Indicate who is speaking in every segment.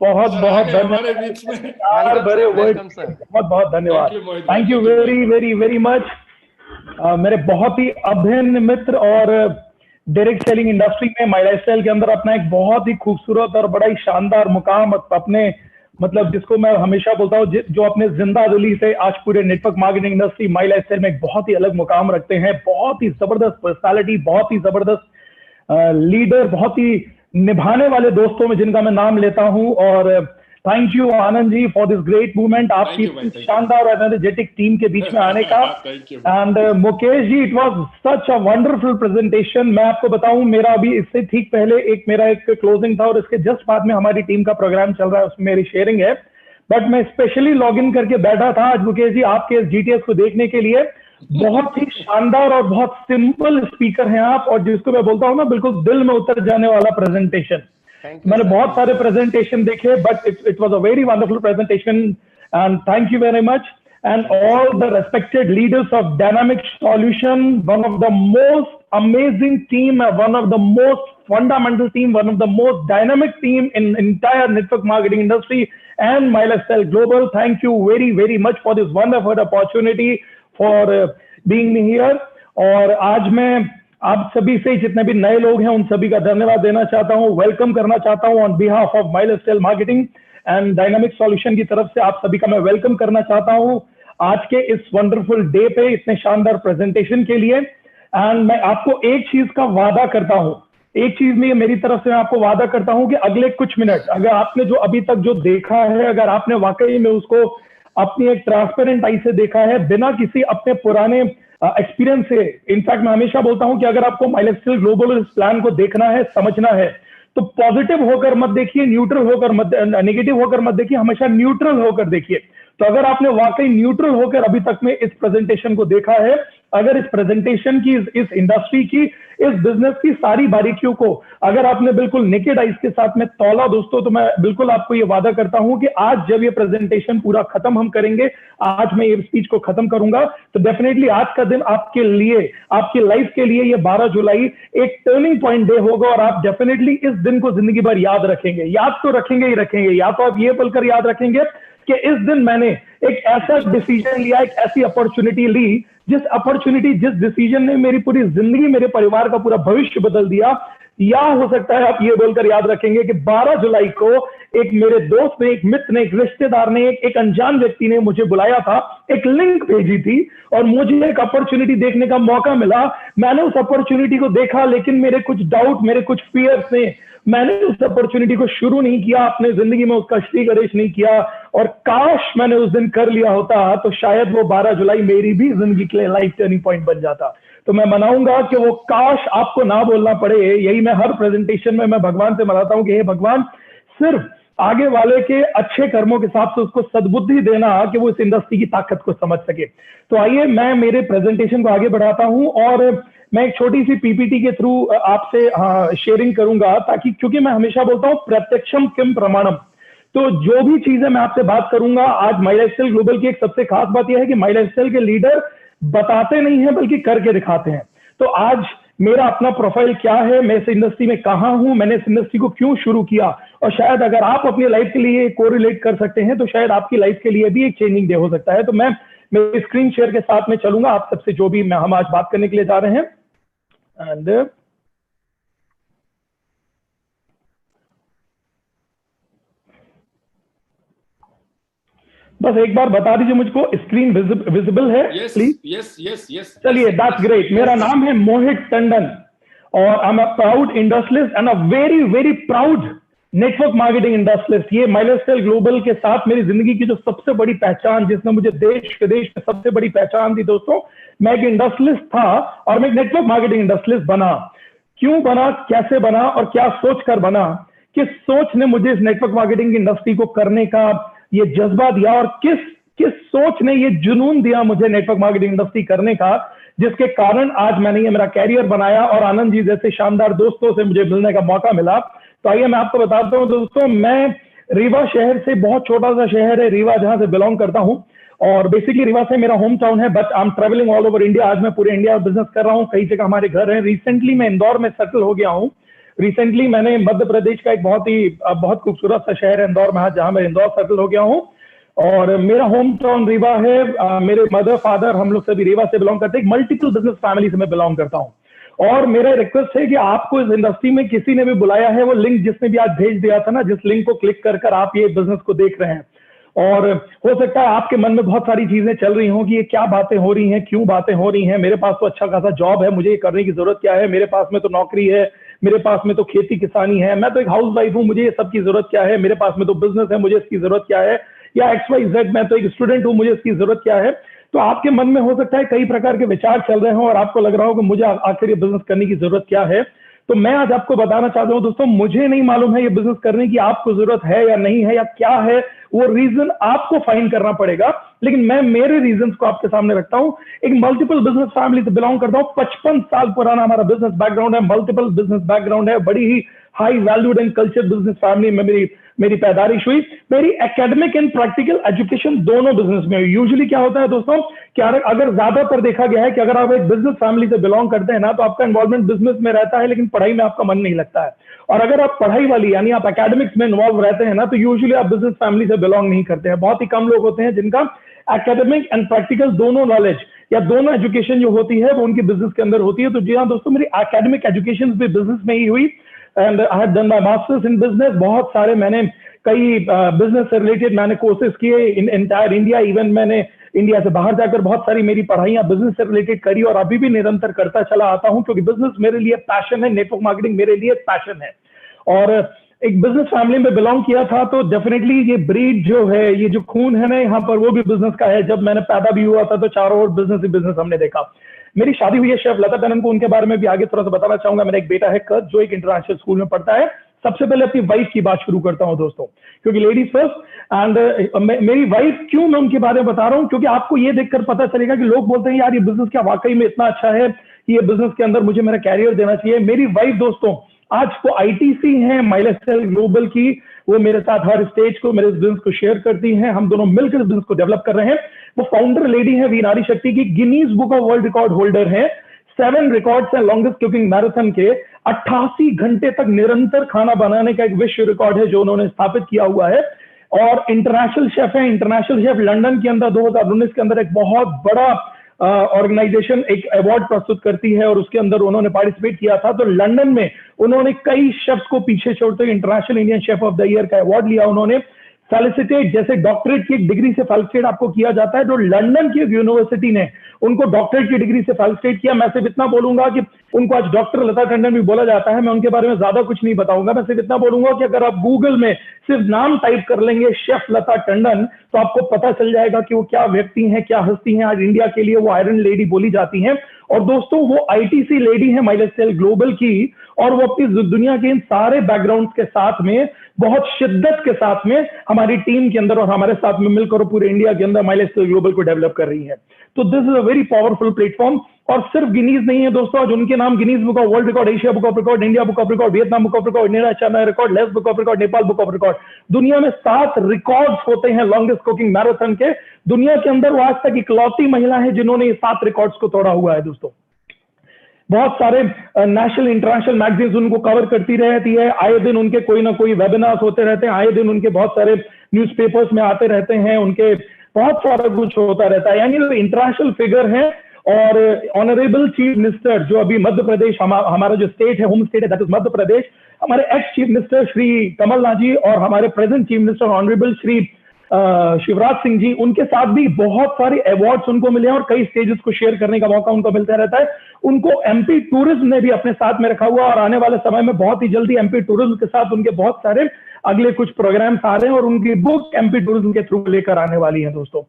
Speaker 1: बहुत
Speaker 2: सर,
Speaker 1: बहुत
Speaker 2: आ गए हमारे
Speaker 1: धन्यवाद
Speaker 2: बीच में।
Speaker 1: यार, बड़े वर्ड, बहुत बहुत धन्यवाद।
Speaker 2: Thank you, मोहित
Speaker 1: थैंक
Speaker 2: भाई,
Speaker 1: you
Speaker 2: thank you,
Speaker 1: very
Speaker 2: Mohit.
Speaker 1: Very very much. मेरे बहुत ही अभिन्न मित्र और डायरेक्ट सेलिंग इंडस्ट्री में माई लाइफस्टाइल के अंदर अपना एक बहुत ही खूबसूरत और बड़ा ही शानदार मुकाम अपने, मतलब जिसको मैं हमेशा बोलता हूँ, जो अपने जिंदा दिली से आज पूरे नेटवर्क मार्केटिंग इंडस्ट्री माई लाइफस्टाइल में एक बहुत ही अलग मुकाम रखते हैं। बहुत ही जबरदस्त पर्सनालिटी, बहुत ही जबरदस्त लीडर, बहुत ही निभाने वाले दोस्तों में जिनका मैं नाम लेता हूं। और thank you Anand ji for this great movement, आपकी
Speaker 2: Thank you, भाई, thank you।
Speaker 1: शानदार और एनर्जेटिक टीम के बीच में आने का।
Speaker 2: Thank you, भाई।
Speaker 1: And Mukesh ji, it was such a wonderful presentation. मैं आपको बताऊं, मेरा अभी इससे ठीक पहले मेरा एक क्लोजिंग था और इसके जस्ट बाद में हमारी टीम का प्रोग्राम चल रहा है, उसमें मेरी शेयरिंग है। बट मैं स्पेशली लॉग इन करके बैठा था आज मुकेश जी आपके इस जीटीएस को देखने के लिए। बहुत ही शानदार और बहुत सिंपल स्पीकर हैं आप, और जिसको मैं बोलता हूँ ना, बिल्कुल दिल में उतर जाने वाला प्रेजेंटेशन। मैंने बहुत सारे प्रेजेंटेशन देखे, but it was a very wonderful presentation and thank you very much. And all the respected leaders of Dynamic Solution, one of the most amazing team, one of the most fundamental team, one of the most dynamic team in entire network marketing industry and My Lifestyle Global. Thank you very, very much for this wonderful opportunity for being here. और आज मैं आप सभी से, जितने भी नए लोग हैं, उन सभी का धन्यवाद देना चाहता हूँ, वेलकम करना चाहता हूँ on behalf of my lifestyle marketing and dynamic solution की तरफ से। आप सभी का मैं वेलकम करना चाहता हूँ आज के इस वंडरफुल डे पे, इतने शानदार प्रेजेंटेशन के लिए। एंड मैं आपको एक चीज का वादा करता हूँ, एक चीज में मेरी तरफ से मैं आपको वादा करता हूँ कि अगले कुछ मिनट, अगर आपने जो अभी तक जो देखा है, अगर आपने वाकई में उसको अपनी एक ट्रांसपेरेंट आई से देखा है, बिना किसी अपने पुराने एक्सपीरियंस से, इनफैक्ट मैं हमेशा बोलता हूं कि अगर आपको माई लाइफस्टाइल ग्लोबल इस प्लान को देखना है, समझना है, तो पॉजिटिव होकर मत देखिए, न्यूट्रल होकर मत, नेगेटिव होकर मत देखिए, हमेशा न्यूट्रल होकर देखिए। तो अगर आपने वाकई न्यूट्रल होकर अभी तक में इस प्रेजेंटेशन को देखा है, अगर इस प्रेजेंटेशन की, इस इंडस्ट्री की, इस बिजनेस की सारी बारीकियों को अगर आपने बिल्कुल नेकेड आइज के साथ में तौला दोस्तों, तो मैं बिल्कुल आपको ये वादा करता हूं कि आज जब ये प्रेजेंटेशन पूरा खत्म हम करेंगे, आज मैं ये स्पीच को खत्म करूंगा, तो डेफिनेटली आज का दिन आपके लिए, आपकी लाइफ के लिए, ये 12 जुलाई एक टर्निंग पॉइंट डे होगा और आप डेफिनेटली इस दिन को जिंदगी भर याद रखेंगे। याद तो रखेंगे ही रखेंगे, या तो आप ये बोलकर याद रखेंगे कि इस दिन मैंने एक ऐसा डिसीजन लिया, एक ऐसी अपॉर्चुनिटी ली, जिस डिसीजन ने मेरी पूरी जिंदगी, मेरे परिवार का पूरा भविष्य बदल दिया। या हो सकता है आप ये बोलकर याद रखेंगे कि 12 जुलाई को एक मेरे दोस्त ने, एक मित्र ने, एक रिश्तेदार ने, एक अनजान व्यक्ति ने मुझे बुलाया था, एक लिंक भेजी थी और मुझे एक अपॉर्चुनिटी देखने का मौका मिला। मैंने उस अपॉर्चुनिटी को देखा, लेकिन मेरे कुछ डाउट, मेरे कुछ फियर्स ने, मैंने उस अपॉर्चुनिटी को शुरू नहीं किया, अपने जिंदगी में उसका श्रीगणेश नहीं किया। और काश मैंने उस दिन कर लिया होता, तो शायद वो 12 जुलाई मेरी भी जिंदगी के लिए लाइफ टर्निंग पॉइंट बन जाता। तो मैं मनाऊंगा कि वो काश आपको ना बोलना पड़े। यही मैं हर प्रेजेंटेशन में मैं भगवान से मनाता हूं कि हे भगवान, सिर्फ आगे वाले के अच्छे कर्मों के हिसाब से उसको सद्बुद्धि देना कि वो इस इंडस्ट्री की ताकत को समझ सके। तो आइए मैं मेरे प्रेजेंटेशन को आगे बढ़ाता हूं और मैं एक छोटी सी पीपीटी के थ्रू आपसे शेयरिंग करूंगा, ताकि, क्योंकि मैं हमेशा बोलता हूं प्रत्यक्षम किम प्रमाणम। तो जो भी चीजें मैं आपसे बात करूंगा आज, माई लाइफस्टाइल ग्लोबल की एक सबसे खास बात यह है कि माई लाइफस्टाइल के लीडर बताते नहीं है बल्कि करके दिखाते हैं। तो आज मेरा अपना प्रोफाइल क्या है, मैं इस इंडस्ट्री में कहां हूं, मैंने इस इंडस्ट्री को क्यों शुरू किया, और शायद अगर आप अपनी लाइफ के लिए कोरिलेट कर सकते हैं तो शायद आपकी लाइफ के लिए भी एक चेंजिंग डे हो सकता है। तो मैं मेरी स्क्रीन शेयर के साथ में चलूंगा आप सबसे, जो भी हम आज बात करने के लिए जा रहे हैं। एंड बस एक बार बता दीजिए मुझको, स्क्रीन विजिबल है प्लीज?
Speaker 2: Yes yes yes.
Speaker 1: चलिए, दैट्स ग्रेट। मेरा नाम है मोहित टंडन और I am a proud industrialist and a very very proud network marketing industrialist. ये माई लाइफस्टाइल ग्लोबल के साथ मेरी जिंदगी की जो सबसे बड़ी पहचान, जिसने मुझे देश विदेश में सबसे बड़ी पहचान दी दोस्तों, मैं एक इंडस्ट्रियलिस्ट था और मैं एक नेटवर्क मार्केटिंग इंडस्ट्रियलिस्ट बना। क्यों बना, कैसे बना और क्या सोच कर बना, किस सोच ने मुझे इस नेटवर्क मार्केटिंग इंडस्ट्री को करने का ये जज्बा दिया, और किस सोच ने ये जुनून दिया मुझे नेटवर्क मार्केटिंग इंडस्ट्री करने का, जिसके कारण आज मैंने ये मेरा कैरियर बनाया और आनंद जी जैसे शानदार दोस्तों से मुझे मिलने का मौका मिला। तो आइए मैं आपको बताता हूं दोस्तों, मैं रीवा शहर से, बहुत छोटा सा शहर है रीवा, जहां से बिलोंग करता हूं, और बेसिकली रीवा से मेरा होम टाउन है, but I am travelling all over India. आज मैं पूरे इंडिया में बिजनेस कर रहा हूं, कई जगह हमारे घर हैं। रिसेंटली मैं इंदौर में सेटल हो गया हूं। रिसेंटली मैंने मध्य प्रदेश का एक बहुत खूबसूरत सा शहर है इंदौर में, जहां मैं इंदौर सेटल हो गया हूँ। और मेरा होम टाउन रीवा है। मेरे मदर फादर हम लोग सभी रीवा से बिलोंग करते हैं। मल्टीपल बिजनेस फैमिली से मैं बिलोंग करता हूँ। और मेरा रिक्वेस्ट है कि आपको इस इंडस्ट्री में किसी ने भी बुलाया है, वो लिंक जिसने भी आज भेज दिया था ना, जिस लिंक को क्लिक कर कर आप ये बिजनेस को देख रहे हैं, और हो सकता है आपके मन में बहुत सारी चीजें चल रही हों कि ये क्या बातें हो रही हैं, क्यों बातें हो रही हैं, मेरे पास तो अच्छा खासा जॉब है, मुझे ये करने की जरूरत क्या है, मेरे पास में तो नौकरी है, मेरे पास में तो खेती किसानी है, मैं तो एक हाउस वाइफ हूं, मुझे ये सब की जरूरत क्या है, मेरे पास में तो बिजनेस है, मुझे इसकी जरूरत क्या है, या XYZ मैं तो एक स्टूडेंट हूं, मुझे इसकी जरूरत क्या है। तो आपके मन में हो सकता है कई प्रकार के विचार चल रहे हों और आपको लग रहा हो कि मुझे आखिर ये बिजनेस करने की जरूरत क्या है। तो मैं आज आपको बताना चाहता हूं दोस्तों, मुझे नहीं मालूम है ये बिजनेस करने की आपको जरूरत है या नहीं है, या क्या है वो रीजन आपको फाइंड करना पड़ेगा। लेकिन मैं मेरे रीजंस को आपके सामने रखता हूं। एक मल्टीपल बिजनेस फैमिली से बिलोंग करता हूं, 55 साल पुराना हमारा बिजनेस बैकग्राउंड है, मल्टीपल बिजनेस बैकग्राउंड है, बड़ी ही high valued and culture business family में मेरी पैदाइश हुई। मेरी एकेडमिक एंड प्रैक्टिकल एजुकेशन दोनों बिजनेस में हुई। यूजुअली क्या होता है दोस्तों कि अगर ज्यादातर देखा गया है कि अगर आप एक बिजनेस फैमिली से बिलोंग करते हैं ना, तो आपका इन्वॉल्वमेंट बिजनेस में रहता है, लेकिन पढ़ाई में आपका मन नहीं लगता है। और अगर आप पढ़ाई वाली यानी आप एकेडमिक्स में इन्वॉल्व रहते हैं ना, तो यूजुअली आप बिजनेस फैमिली से बिलोंग नहीं करते हैं। बहुत ही कम लोग होते हैं जिनका एकेडमिक एंड प्रैक्टिकल दोनों नॉलेज या दोनों एजुकेशन जो होती है वो उनकी बिजनेस के अंदर होती है। तो जी हाँ दोस्तों, मेरी एकेडमिक एजुकेशन भी बिजनेस में ही हुई and I have done my masters in business. बहुत सारे मैंने कई बिजनेस से रिलेटेड मैंने कोर्सेज किए इन एंटायर इंडिया। इवन मैंने इंडिया से बाहर जाकर बहुत सारी मेरी पढ़ाइयां बिजनेस से रिलेटेड करी और अभी भी निरंतर करता चला आता हूं, क्योंकि बिजनेस मेरे लिए पैशन है, नेटवर्क मार्केटिंग मेरे लिए पैशन है। और एक बिजनेस फैमिली में बिलोंग किया था, तो डेफिनेटली ये ब्रीड जो है, ये जो खून है ना यहाँ पर, वो भी बिजनेस का है। जब मैंने पैदा भी हुआ था तो चारों ओर बिजनेस ही बिजनेस हमने देखा। मेरी शादी हुई है शेफ लता टंडन को, उनके बारे में भी आगे थोड़ा सा बताना चाहूंगा। मेरा एक बेटा है कद, जो एक इंटरनेशनल स्कूल में पढ़ता है। सबसे पहले अपनी वाइफ की बात शुरू करता हूं दोस्तों, क्योंकि लेडीज फर्स्ट। एंड मेरी वाइफ, क्यों मैं उनके बारे में बता रहा हूं, क्योंकि आपको ये देखकर पता चलेगा कि लोग बोलते हैं यार ये बिजनेस क्या वाकई में इतना अच्छा है कि ये बिजनेस के अंदर मुझे मेरा कैरियर देना चाहिए। मेरी वाइफ दोस्तों आज वो ITC है माइलस्टाइल ग्लोबल की, वो मेरे साथ हर स्टेज को, मेरे बिजनेस को शेयर करती हैं। हम दोनों मिलकर बिजनेस को डेवलप कर रहे हैं। वो फाउंडर लेडी है वी नारी शक्ति की, Guinness book of world record holder है, 7 रिकॉर्ड्स हैं लॉन्गेस्ट कुकिंग मैराथन के। 88 घंटे तक निरंतर खाना बनाने का एक विश्व रिकॉर्ड है जो उन्होंने स्थापित किया हुआ है। और इंटरनेशनल शेफ है। इंटरनेशनल शेफ लंदन के अंदर 2019 के अंदर एक बहुत बड़ा ऑर्गेनाइजेशन एक अवार्ड प्रस्तुत करती है और उसके अंदर उन्होंने पार्टिसिपेट किया था। तो लंदन में उन्होंने कई शेफ्स को पीछे छोड़ते हुए international Indian chef of the year का अवार्ड लिया उन्होंने। फेलिसिटेट, जैसे डॉक्टरेट की एक डिग्री से फेलिसिटेट आपको किया जाता है, जो लंदन की यूनिवर्सिटी ने उनको डॉक्टरेट की डिग्री से फेलिसिटेट किया। मैं सिर्फ इतना बोलूंगा कि उनको आज डॉक्टर लता टंडन भी बोला जाता है। मैं उनके बारे में ज्यादा कुछ नहीं बताऊंगा। मैं सिर्फ इतना बोलूंगा कि अगर आप गूगल में सिर्फ नाम टाइप कर लेंगे शेफ लता टंडन, तो आपको पता चल जाएगा कि वो क्या व्यक्ति हैं, क्या हस्ती हैं। आज इंडिया के लिए वो आयरन लेडी बोली जाती हैं। और दोस्तों वो ITC लेडी है माइलस्टाइल ग्लोबल की, और वो अपनी दुनिया के इन सारे बैकग्राउंड के साथ में बहुत शिद्दत के साथ में हमारी टीम के अंदर और हमारे साथ में मिलकर पूरे इंडिया के अंदर माइलस्टाइल ग्लोबल को डेवलप कर रही है। तो this is a very powerful platform. और सिर्फ गिनीज नहीं है दोस्तों, आज उनके नाम Guinness book of world record, Asia book of record, India book of record, Vietnam book of record, China record, less book of record, Nepal book of record. दुनिया में 7 रिकॉर्ड्स होते हैं लॉन्गेस्ट कुकिंग मैराथन के। दुनिया के अंदर वो आज तक इकलौती महिला है जिन्होंने ये 7 रिकॉर्ड्स को तोड़ा हुआ है दोस्तों। बहुत सारे नेशनल इंटरनेशनल मैगजीन्स उनको कवर करती रहती है। आए दिन उनके कोई ना कोई वेबिनार्स होते रहते हैं, आए दिन उनके बहुत सारे न्यूज़पेपर्स में आते रहते हैं, उनके बहुत सारा कुछ होता रहता है। यानी वो इंटरनेशनल फिगर है। और ऑनरेबल चीफ मिनिस्टर, जो अभी मध्य प्रदेश हमारा जो स्टेट है, होम स्टेट है, दैट इज मध्य प्रदेश, हमारे ex chief minister Shri Kamal Nath ji और हमारे present chief minister honourable Shri Shivraj Singh ji, उनके साथ भी बहुत सारे अवार्ड्स उनको मिले हैं और कई स्टेजेस को शेयर करने का मौका उनको मिलता रहता है। उनको MP टूरिज्म ने भी अपने साथ में रखा हुआ, और आने वाले समय में बहुत ही जल्दी MP टूरिज्म के साथ उनके बहुत सारे अगले कुछ प्रोग्राम्स आ रहे हैं और उनकी बुक MP टूरिज्म के थ्रू लेकर आने वाली है दोस्तों।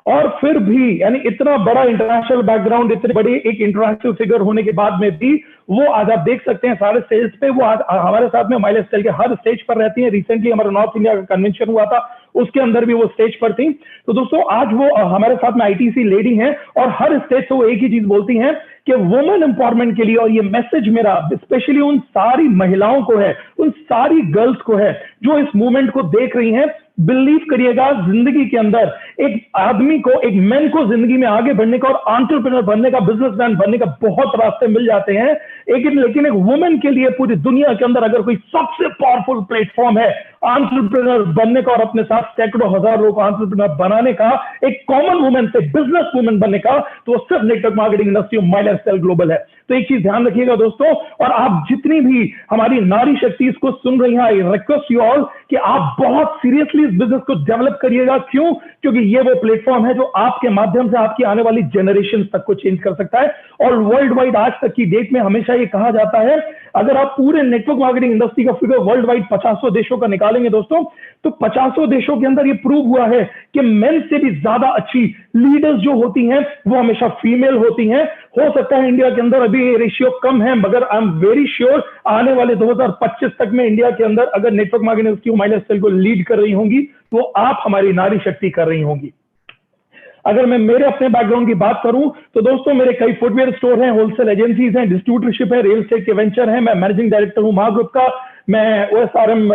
Speaker 1: और फिर भी यानी इतना बड़ा इंटरनेशनल बैकग्राउंड, इतने बड़ी एक इंटरनेशनल फिगर होने के बाद में भी वो आज आप देख सकते हैं सारे स्टेज पे वो आज हमारे साथ में माइलस्टाइल के हर स्टेज पर रहती है। रिसेंटली हमारा नॉर्थ इंडिया का कन्वेंशन हुआ था, उसके अंदर भी वो स्टेज पर थी। तो दोस्तों आज वो हमारे साथ में ITC लेडी हैं और हर स्टेज से वो एक ही चीज बोलती हैं कि वुमेन एम्पावरमेंट के लिए, और ये मैसेज मेरा स्पेशली उन सारी महिलाओं को है, उन सारी गर्ल्स को है जो इस मूवमेंट को देख रही हैं, बिलीव करिएगा, जिंदगी के अंदर एक आदमी को, एक मैन को जिंदगी में आगे बढ़ने का और एंटरप्रेन्योर बनने का, बिजनेसमैन बनने का बहुत रास्ते मिल जाते हैं, लेकिन एक वुमेन के लिए पूरी दुनिया के अंदर अगर कोई सबसे पावरफुल प्लेटफॉर्म है एंटरप्रेन्योर बनने का और अपने साथ सैकड़ों हजार लोगों को एंटरप्रेन्योर बनाने का, एक कॉमन वुमेन से बिजनेस वुमेन बनने का, तो वो सिर्फ network marketing industry my lifestyle global है। तो एक चीज ध्यान रखिएगा दोस्तों, और आप जितनी भी हमारी नारी शक्ति इसको सुन रही हैं, आई रिक्वेस्ट यू ऑल कि आप बहुत सीरियसली इस बिजनेस को डेवलप करिएगा। क्यों? क्योंकि ये वो प्लेटफॉर्म है जो आपके माध्यम से आपकी आने वाली जनरेशन तक को चेंज कर सकता है। और वर्ल्ड वाइड आज तक की डेट में हमेशा ये कहा जाता है, अगर आप पूरे नेटवर्क मार्केटिंग इंडस्ट्री का फिगर वर्ल्ड वाइड 50 देशों का निकालेंगे दोस्तों, तो 50 देशों के अंदर ये प्रूव हुआ है कि मेन से भी ज्यादा अच्छी लीडर्स जो होती हैं वो हमेशा फीमेल होती हैं। हो सकता है इंडिया के अंदर अभी ये रेशियो कम है, मगर आई एम वेरी श्योर आने वाले 2025 तक में इंडिया के अंदर अगर network marketing industry my lifestyle को लीड कर रही होंगी तो आप हमारी नारी शक्ति कर रही होंगी। अगर मैं मेरे अपने बैकग्राउंड की बात करूं तो दोस्तों मेरे कई फुटवेयर स्टोर हैं, होलसेल एजेंसीज हैं, डिस्ट्रीब्यूटरशिप है, रियल एस्टेट के वेंचर है, मैं मैनेजिंग डायरेक्टर हूं महाग्रुप का, मैं OSRM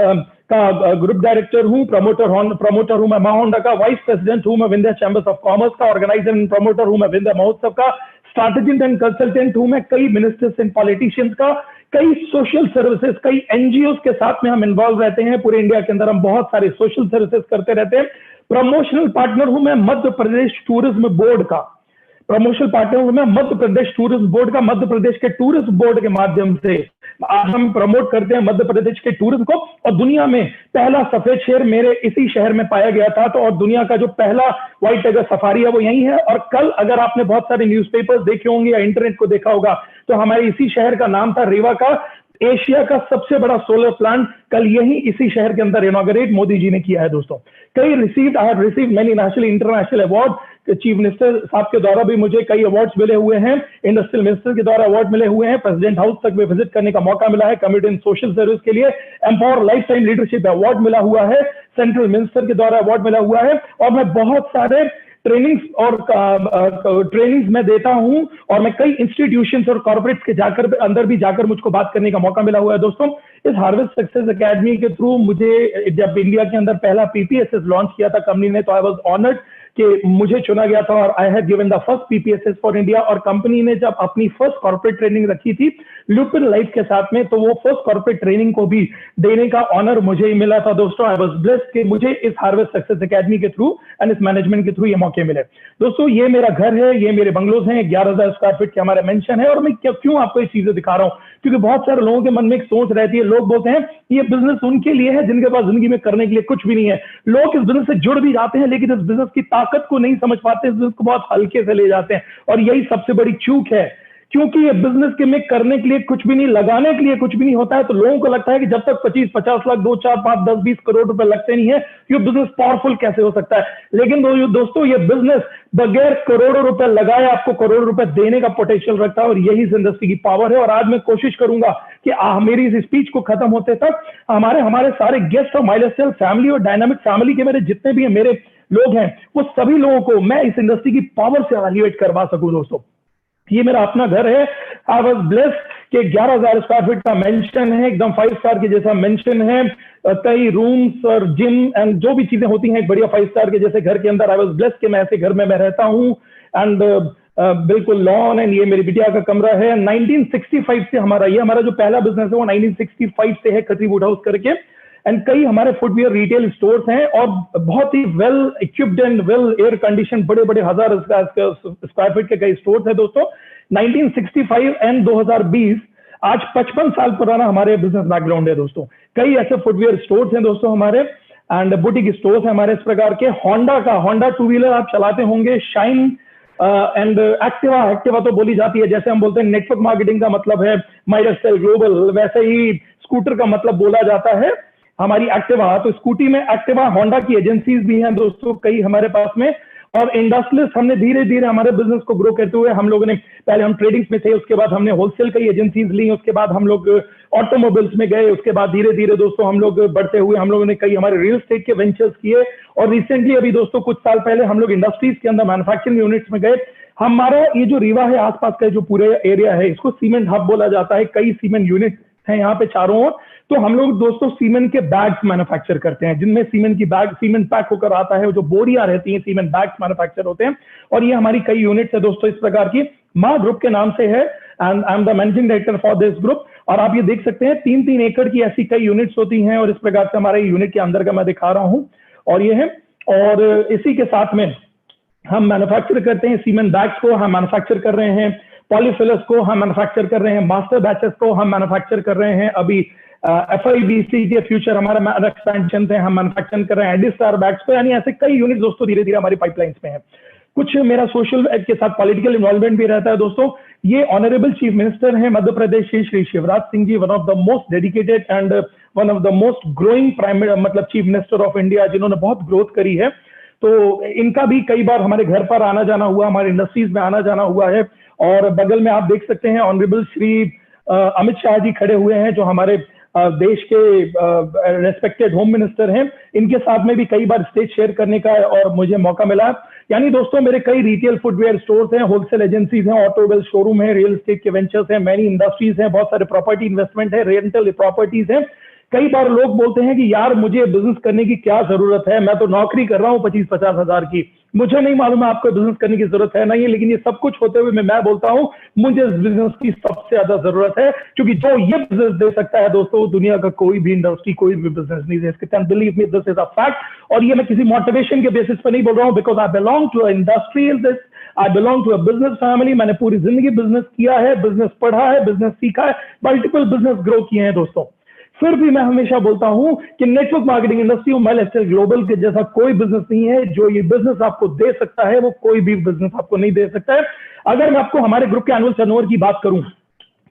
Speaker 1: का ग्रुप डायरेक्टर हूं, प्रमोटर हूं मैं महाहोंडा का, वाइस प्रेसिडेंट हूं मैं विंध्या चैंबर्स ऑफ कॉमर्स का, ऑर्गेनाइजर एंड प्रमोटर हूं मैं विंध्या महोत्सव का, स्ट्रैटेजिस्ट एंड कंसल्टेंट हूं मैं कई मिनिस्टर्स एंड पॉलिटिशियंस का, कई सोशल सर्विसेज, कई एनजीओ के साथ में हम इन्वॉल्व रहते हैं। पूरे इंडिया के अंदर हम बहुत सारे सोशल सर्विसेज करते रहते हैं। प्रमोशनल पार्टनर हूं मैं मध्य प्रदेश टूरिज्म बोर्ड का, प्रमोशनल पार्टनर हूं मैं मध्य प्रदेश टूरिज्म बोर्ड का। मध्य प्रदेश के टूरिज्म बोर्ड के माध्यम से आज हम प्रमोट करते हैं मध्य प्रदेश के टूरिज्म को, और दुनिया में पहला सफेद शेर मेरे इसी शहर में पाया गया था। तो और दुनिया का जो पहला व्हाइट टाइगर सफारी है वो यही है। और कल अगर आपने बहुत सारे न्यूज़पेपर्स देखे होंगे या इंटरनेट को देखा होगा तो हमारे इसी शहर का नाम था रेवा का, एशिया का सबसे बड़ा सोलर प्लांट कल यही इसी शहर के अंदर इनॉग्रेट मोदी जी ने किया है दोस्तों। I have received many national international award, chief minister साहब के द्वारा भी मुझे कई अवार्ड्स मिले हुए हैं, इंडस्ट्रियल मिनिस्टर के द्वारा अवार्ड मिले हुए हैं, प्रेसिडेंट हाउस तक में विजिट करने का मौका मिला है, कमिटी इन सोशल सर्विस के लिए empower life time leadership award मिला हुआ है, सेंट्रल मिनिस्टर के द्वारा अवार्ड मिला हुआ है, और मैं बहुत सारे ट्रेनिंग्स और ट्रेनिंग्स में देता हूं, और मैं कई इंस्टीट्यूशंस और कॉर्पोरेट्स के जाकर अंदर भी जाकर मुझको बात करने का मौका मिला हुआ है दोस्तों। इस हार्वेस्ट सक्सेस एकेडमी के थ्रू मुझे जब इंडिया के अंदर पहला PPSS लॉन्च किया था कंपनी ने, तो आई वाज ऑनर्ड कि मुझे चुना गया था, और I have given the first PPSS for India. और कंपनी ने जब अपनी फर्स्ट कॉर्पोरेट ट्रेनिंग रखी थी लुपिन लाइफ के साथ में, तो वो फर्स्ट कॉर्पोरेट ट्रेनिंग को भी देने का ऑनर मुझे ही मिला था दोस्तों। आई वाज ब्लेस्ड कि मुझे इस हार्वेस्ट सक्सेस एकेडमी के थ्रू एंड इस मैनेजमेंट के थ्रू ये मौके मिले दोस्तों। ये मेरा घर है, ये मेरे बंगलोज हैं, 11,000 स्क्वायर फीट के हमारे मेंशन है। और मैं क्यों आपको ये चीजें दिखा रहा हूँ, क्योंकि बहुत सारे लोगों के मन में एक सोच रहती है, लोग बोलते हैं ये बिजनेस उनके लिए है जिनके पास जिंदगी में करने के लिए कुछ भी नहीं है। लोग इस बिजनेस से जुड़ भी जाते हैं लेकिन इस बिजनेस की ताकत को नहीं समझ पाते, इस बिजनेस को बहुत हल्के से ले जाते हैं, और यही सबसे बड़ी चूक है। क्योंकि ये बिजनेस के में करने के लिए कुछ भी नहीं, लगाने के लिए कुछ भी नहीं होता है, तो लोगों को लगता है कि जब तक 25-50 लाख 2, 4, 5, 10, 20 करोड़ रुपए लगते नहीं है ये बिजनेस पावरफुल कैसे हो सकता है। लेकिन दोस्तों ये बिजनेस बगैर करोड़ों रुपए लगाए आपको करोड़ों रुपए देने का पोटेंशियल रखता है, और यही इस इंडस्ट्री की पावर है। और आज मैं कोशिश करूंगा कि मेरी इस स्पीच को खत्म होते तक हमारे सारे गेस्ट और माय लाइफस्टाइल फैमिली और डायनामिक फैमिली के मेरे जितने भी मेरे लोग हैं वो सभी लोगों को मैं इस इंडस्ट्री की पावर से एवेल्युएट करवा सकूं दोस्तों। ये मेरा अपना घर है। आई वाज ब्लेस्ड कि 11,000 स्क्वायर फीट का मेंशन है, एकदम 5 स्टार के जैसा मेंशन है, कई रूम्स और जिम एंड जो भी चीजें होती हैं एक बढ़िया 5 स्टार के जैसे घर के अंदर। आई वाज ब्लेस्ड कि मैं ऐसे घर में मैं रहता हूं, एंड बिल्कुल लॉन, एंड ये मेरी बिटिया का कमरा है। 1965 से हमारा जो पहला बिजनेस है वो 1965 से है, खत्री वुड हाउस करके, एंड कई हमारे फुटवियर रिटेल स्टोर्स हैं और बहुत ही well equipped and well air condition बड़े बड़े 1000 स्क्वायर फीट के कई स्टोर्स हैं दोस्तों। 1965 एंड 2020 आज 55 साल पुराना हमारे बिजनेस बैकग्राउंड है दोस्तों। कई ऐसे फुटवियर स्टोर्स हैं दोस्तों हमारे, एंड बुटीक स्टोर्स हैं हमारे इस प्रकार के। होंडा टू व्हीलर आप चलाते होंगे, शाइन एंड एक्टिवा तो बोली जाती है, जैसे हम बोलते हैं नेटवर्क मार्केटिंग का मतलब है माय लाइफस्टाइल ग्लोबल, वैसे ही स्कूटर का मतलब बोला जाता है हमारी एक्टिवा। तो स्कूटी में एक्टिवा होंडा की एजेंसीज भी हैं दोस्तों कई हमारे पास में। और इंडस्ट्रियलिस्ट हमने धीरे धीरे हमारे बिजनेस को ग्रो करते हुए हम लोगों ने, पहले हम ट्रेडिंग्स में थे, उसके बाद हमने होलसेल कई एजेंसीज ली, उसके बाद हम लोग ऑटोमोबाइल्स में गए, उसके बाद धीरे धीरे दोस्तों हम लोग बढ़ते हुए हम लोगों ने कई हमारे रियल एस्टेट के वेंचर्स किए, और रिसेंटली अभी दोस्तों कुछ साल पहले हम लोग इंडस्ट्रीज के अंदर मैन्युफैक्चरिंग यूनिट्स में गए। हमारा ये जो रीवा है आसपास का जो पूरे एरिया है इसको सीमेंट हब बोला जाता है, कई सीमेंट यूनिट हैं यहाँ पे चारों ओर। तो हम लोग दोस्तों सीमेंट के बैग्स मैन्युफैक्चर करते हैं, जिनमें सीमेंट की बैग सीमेंट पैक होकर आता है, जो बोरियां रहती हैं सीमेंट बैग्स मैन्युफैक्चर होते हैं। और ये हमारी कई यूनिट्स है दोस्तों इस प्रकार की, माँ ग्रुप के नाम से है, and I am the managing director for this group. और आप ये देख सकते हैं 3-3 एकड़ की ऐसी कई यूनिट्स होती हैं, और इस प्रकार से हमारे यूनिट के अंदर का मैं दिखा रहा हूं, और ये है। और इसी के साथ में हम मैन्युफैक्चर करते हैं सीमेंट बैग्स को, हम मैन्युफैक्चर कर रहे हैं पॉलीफिलर्स को, हम मैन्युफैक्चर कर रहे हैं मास्टर बैचेस को, हम मैन्युफैक्चर कर रहे हैं अभी FIBC के फ्यूचर हमारा एक्सपेंशन है, हम मैन्युफैक्चर कर रहे हैं एडिस्टार बैग्स को। यानी ऐसे कई यूनिट दोस्तों धीरे धीरे हमारी पाइपलाइंस में है। कुछ मेरा सोशल के साथ पॉलिटिकल इन्वॉल्वमेंट भी रहता है दोस्तों। ये ऑनरेबल चीफ मिनिस्टर हैं Madhya Pradesh Shri Shivraj Singh ji, one of the most dedicated and one of the most growing मतलब चीफ मिनिस्टर ऑफ इंडिया, जिन्होंने बहुत ग्रोथ करी है। तो इनका भी कई बार हमारे घर पर आना जाना हुआ, हमारे इंडस्ट्रीज में आना जाना हुआ है। और बगल में आप देख सकते हैं ऑनरेबल श्री अमित शाह जी खड़े हुए हैं, जो हमारे देश के रेस्पेक्टेड होम मिनिस्टर हैं। इनके साथ में भी कई बार स्टेज शेयर करने का और मुझे मौका मिला। यानी दोस्तों मेरे कई रिटेल फुटवेयर स्टोर्स हैं, होलसेल एजेंसीज हैं, ऑटोमोबाइल शोरूम है, रियल एस्टेट के वेंचर्स हैं, मैनी इंडस्ट्रीज हैं, बहुत सारे प्रॉपर्टी इन्वेस्टमेंट है, रेंटल प्रॉपर्टीज हैं। कई बार लोग बोलते हैं कि यार मुझे बिजनेस करने की क्या जरूरत है, मैं तो नौकरी कर रहा हूँ 25-50 हजार की, मुझे नहीं मालूम है आपको बिजनेस करने की जरूरत है नहीं है। लेकिन ये सब कुछ होते हुए मैं बोलता हूँ मुझे इस बिजनेस की सबसे ज्यादा जरूरत है, क्योंकि जो ये बिजनेस दे सकता है दोस्तों, दुनिया का कोई भी इंडस्ट्री, कोई भी बिजनेस नहीं दे सकता। Believe me, this is a fact. और ये मैं किसी मोटिवेशन के बेसिस पर नहीं बोल रहा हूँ, because I belong to industrial I belong to a business family. मैंने पूरी जिंदगी बिजनेस किया है, बिजनेस पढ़ा है, बिजनेस सीखा है, मल्टीपल बिजनेस ग्रो किए हैं दोस्तों। फिर भी मैं हमेशा बोलता हूं कि नेटवर्क मार्केटिंग इंडस्ट्री और लाइफस्टाइल ग्लोबल के जैसा कोई बिजनेस नहीं है जो ये बिजनेस आपको दे सकता है, वो कोई भी बिजनेस आपको नहीं दे सकता है। अगर मैं आपको हमारे ग्रुप के एनुअल टर्नओवर की बात करूं,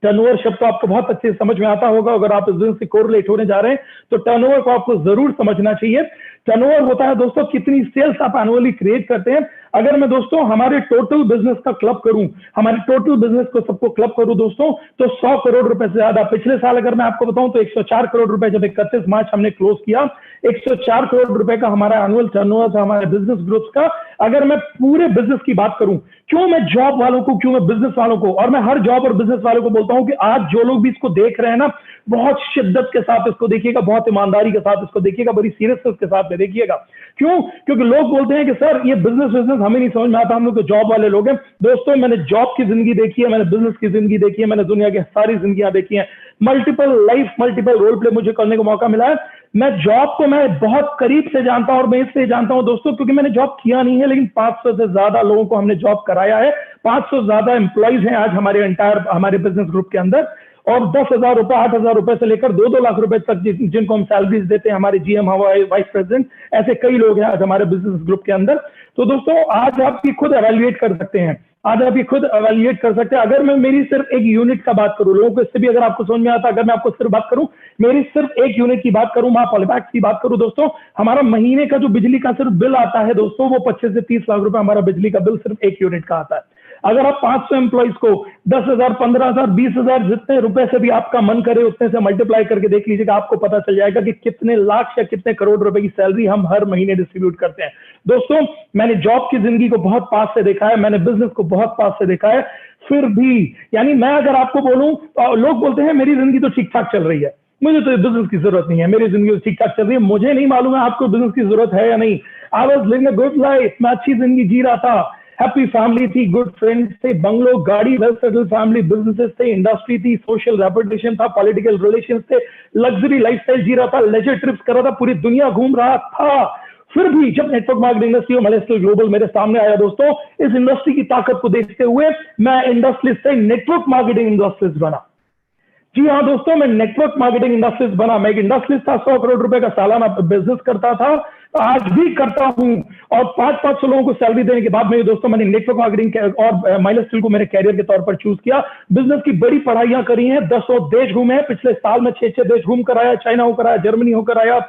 Speaker 1: टर्नओवर शब्द तो आपको बहुत अच्छे से समझ में आता होगा। अगर आप इस बिजनेस से कोरिलेट होने जा रहे हैं तो टर्नओवर को आपको जरूर समझना चाहिए। टर्नओवर होता है दोस्तों कितनी सेल्स आप एनुअली क्रिएट करते हैं। अगर मैं दोस्तों हमारे टोटल बिजनेस का क्लब करूं, हमारे टोटल बिजनेस को सबको क्लब करूं दोस्तों, तो 100 करोड़ रुपए से ज्यादा। पिछले साल अगर मैं आपको बताऊं तो 104 करोड़ रुपए जब 31 मार्च हमने क्लोज किया, 104 करोड़ रुपए का हमारा एनुअल टर्नओवर था हमारे बिजनेस ग्रुप्स का। अगर मैं पूरे बिजनेस की बात करूं, क्यों मैं जॉब वालों को, क्यों मैं बिजनेस वालों को, और मैं हर जॉब और बिजनेस वालों को बोलता हूं कि आज जो लोग भी इसको देख रहे हैं ना, बहुत शिद्दत के साथ इसको देखिएगा, बहुत ईमानदारी के साथ इसको देखिएगा, बड़ी सीरियसनेस के साथ में देखिएगा। क्यों? क्योंकि लोग बोलते हैं कि सर ये बिजनेस हमें नहीं समझ में आता, हम लोग तो जॉब वाले लोग हैं। दोस्तों मैंने जॉब की जिंदगी देखी है, मैंने बिजनेस की जिंदगी देखी है, मैंने दुनिया की सारी जिंदगियां देखी हैं, multiple life, multiple role play मुझे करने का मौका मिला है। मैं जॉब को मैं बहुत करीब से जानता हूं, और मैं इसलिए जानता हूं दोस्तों क्योंकि मैंने जॉब किया नहीं है, लेकिन 500 से ज्यादा लोगों को हमने जॉब कराया है। 500 से ज्यादा एम्प्लॉइज हैं आज हमारे बिजनेस ग्रुप के अंदर, और 10,000 रुपए, 8,000 रुपए से लेकर 2-2 लाख रुपए तक जिनको हम सैलरीज देते हैं, हमारे GM, हमारे वाइस प्रेसिडेंट, ऐसे कई लोग हैं आज हमारे बिजनेस ग्रुप के अंदर। तो दोस्तों आज आप ये खुद एवेल्युएट कर सकते हैं, आज आप ये खुद एवेल्युएट कर सकते हैं। अगर मैं मेरी सिर्फ एक यूनिट का बात करूं, लोगों को इससे भी अगर आपको समझ में आता, अगर मैं आपको सिर्फ बात करूं, मेरी सिर्फ एक यूनिट की बात करूं, मैं पॉलीबैग्स की बात करूं दोस्तों, हमारा महीने का जो बिजली का सिर्फ बिल आता है दोस्तों, वो 25 से 30 लाख रुपए हमारा बिजली का बिल सिर्फ एक यूनिट का आता है। अगर आप 500 एम्प्लॉइज को 10,000, 15,000, 20,000 जितने रुपए से भी आपका मन करे उतने से मल्टीप्लाई करके देख लीजिएगा, आपको पता चल जाएगा कि कितने लाख या कितने करोड़ रुपए की सैलरी हम हर महीने डिस्ट्रीब्यूट करते हैं। दोस्तों मैंने जॉब की जिंदगी को बहुत पास से देखा है, मैंने बिजनेस को बहुत पास से देखा है। फिर भी यानी मैं अगर आपको बोलूं तो लोग बोलते हैं मेरी जिंदगी तो ठीक ठाक चल रही है, मुझे तो बिजनेस की जरूरत नहीं है, मेरी जिंदगी ठीक ठाक चल रही है। मुझे नहीं मालूम है आपको बिजनेस की जरूरत है या नहीं। I was living a good life, मैं अच्छी जिंदगी जी रहा था, हैप्पी फैमिली थी, गुड फ्रेंड्स थे, बंगलो, गाड़ी, वेल सेटल्ड फैमिली, बिजनेसेस थे, इंडस्ट्री थी, सोशल रेपुटेशन था, पॉलिटिकल रिलेशंस थे, लग्जरी लाइफस्टाइल जी रहा था, लेजर ट्रिप्स कर रहा था, पूरी दुनिया घूम रहा था। फिर भी जब नेटवर्क मार्केटिंग इंडस्ट्री और लाइफस्टाइल ग्लोबल मेरे सामने आया दोस्तों, इस इंडस्ट्री की ताकत को देखते हुए मैं इंडस्ट्रियलिस्ट से नेटवर्क मार्केटिंग इंडस्ट्रियलिस्ट बना। जी हाँ दोस्तों, मैं नेटवर्क मार्केटिंग इंडस्ट्रियलिस्ट बना। मैं एक इंडस्ट्रियलिस्ट था, 100 करोड़ रुपए का सालाना बिजनेस करता था, आज भी करता हूं, और 500 लोगों को सैलरी देने के बाद मेरे दोस्तों मैंने नेटवर्क मार्केटिंग और माइलर स्किल को मेरे कैरियर के तौर पर चूज किया। बिजनेस की बड़ी पढ़ाइयां करी हैं, 10 देश घूमे हैं, पिछले साल में 6 देश घूम कर आया, चाइना होकर आया, जर्मनी होकर आया,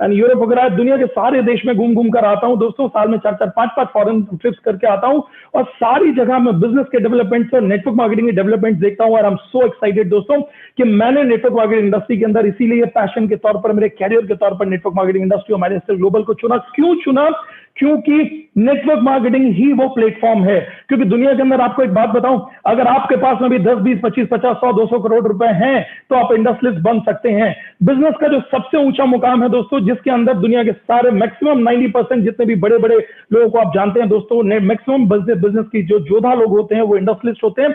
Speaker 1: यूरोप वगैरह, दुनिया के सारे देश में घूम कर आता हूं दोस्तों। साल में 4-4, 5-5 फॉरेन ट्रिप्स करके आता हूं, और सारी जगह मैं बिजनेस के डेवलपमेंट और नेटवर्क मार्केटिंग के डेवलपमेंट देखता हूं। और आई एम सो एक्साइटेड दोस्तों कि मैंने नेटवर्क मार्केटिंग इंडस्ट्री के अंदर इसीलिए पैशन के तौर पर, मेरे कैरियर के तौर पर नेटवर्क मार्केटिंग इंडस्ट्री और माइलर स्किल ग्लोबल को चुना। क्यों चुना? क्योंकि नेटवर्क मार्केटिंग ही वो प्लेटफॉर्म है। क्योंकि दुनिया के अंदर आपको एक बात बताऊं, अगर आपके पास में भी 10, 20, 25, 50, 100, 200 करोड़ रुपए हैं तो आप इंडस्ट्रियलिस्ट बन सकते हैं। बिजनेस का जो सबसे ऊंचा मुकाम है दोस्तों, जिसके अंदर दुनिया के सारे मैक्सिमम 90% जितने भी बड़े बड़े लोगों को आप जानते हैं दोस्तों, मैक्सिमम बिजनेस की जो जोधा लोग होते हैं वो इंडस्ट्रियलिस्ट होते हैं।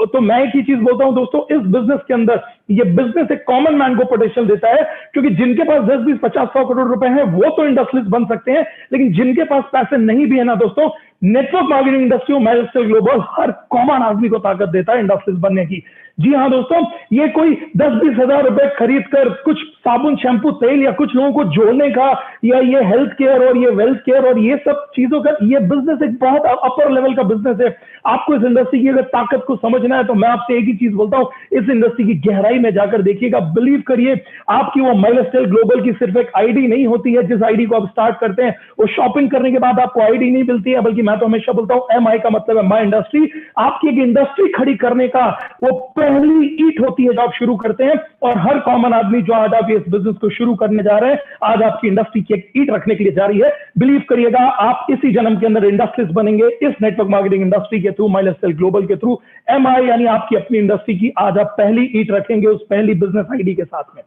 Speaker 1: तो मैं एक ही चीज बोलता हूं दोस्तों, इस बिजनेस के अंदर ये बिजनेस एक कॉमन मैन को पोटेंशियल देता है। क्योंकि जिनके पास 10, 20, 50, 100 करोड़ रुपए हैं वो तो इंडस्ट्रियलिस्ट बन सकते हैं, लेकिन जिनके पास पैसे नहीं भी है ना दोस्तों, network marketing industry milestone global हर कॉमन आदमी को ताकत देता है इंडस्ट्रियलिस्ट बनने की। जी हाँ दोस्तों, ये कोई 10-20 हजार रुपए खरीद कर कुछ साबुन, शैम्पू, तेल या कुछ लोगों को जोड़ने का, या ये हेल्थ केयर और ये वेल्थ केयर और ये सब चीजों का ये बिजनेस एक बहुत अपर लेवल का बिजनेस है। आपको इस इंडस्ट्री की अगर ताकत को समझना है तो मैं आपसे एक ही चीज बोलता हूं, इस इंडस्ट्री की गहराई में जाकर देखिएगा। बिलीव करिए, आपकी वो माइलस्टोन ग्लोबल की सिर्फ एक आईडी नहीं होती है जिस आईडी को आप स्टार्ट करते हैं, वो शॉपिंग करने के बाद आपको आईडी नहीं मिलती है, बल्कि मैं तो हमेशा बोलता हूं MI का मतलब है माई इंडस्ट्री। आपकी एक इंडस्ट्री खड़ी करने का वो पहली ईट होती है जो आप शुरू करते हैं। और हर कॉमन आदमी जो आज आप इस बिजनेस को शुरू करने जा रहे हैं, आज आपकी इंडस्ट्री की एक ईट रखने के लिए जा रही है। बिलीव करिएगा, आप इसी जन्म के अंदर इंडस्ट्रियलिस्ट बनेंगे इस नेटवर्क मार्केटिंग इंडस्ट्री के थ्रू, माइलस्टोन ग्लोबल के थ्रू। MI यानी आपकी अपनी इंडस्ट्री की आज आप पहली ईट रखेंगे उस पहली बिजनेस आईडी के साथ में।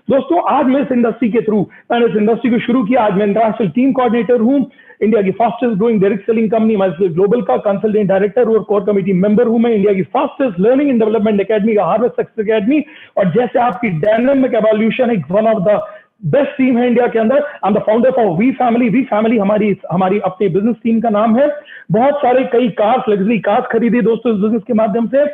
Speaker 1: दोस्तों, आज मैं इस इंडस्ट्री के थ्रू, मैंने इस इंडस्ट्री को शुरू किया। आज मैं इंटरनेशनल टीम कोऑर्डिनेटर हूं, इंडिया की fastest growing direct selling company milestone global का कंसल्टेंट डायरेक्टर और कोर कमेटी मेंबर हूं मैं, इंडिया की fastest learning and development academy का हार्वेस्ट सक्सेस एकेडमी। और जैसे आपकी डायनामिक एवोल्यूशन एक one of the best team है इंडिया के अंदर, I am the founder for we family. We family हमारी अपनी बिजनेस टीम का नाम है। बहुत सारे कई कार्स, लग्जरी कार्स खरीदी दोस्तों इस बिजनेस के माध्यम से।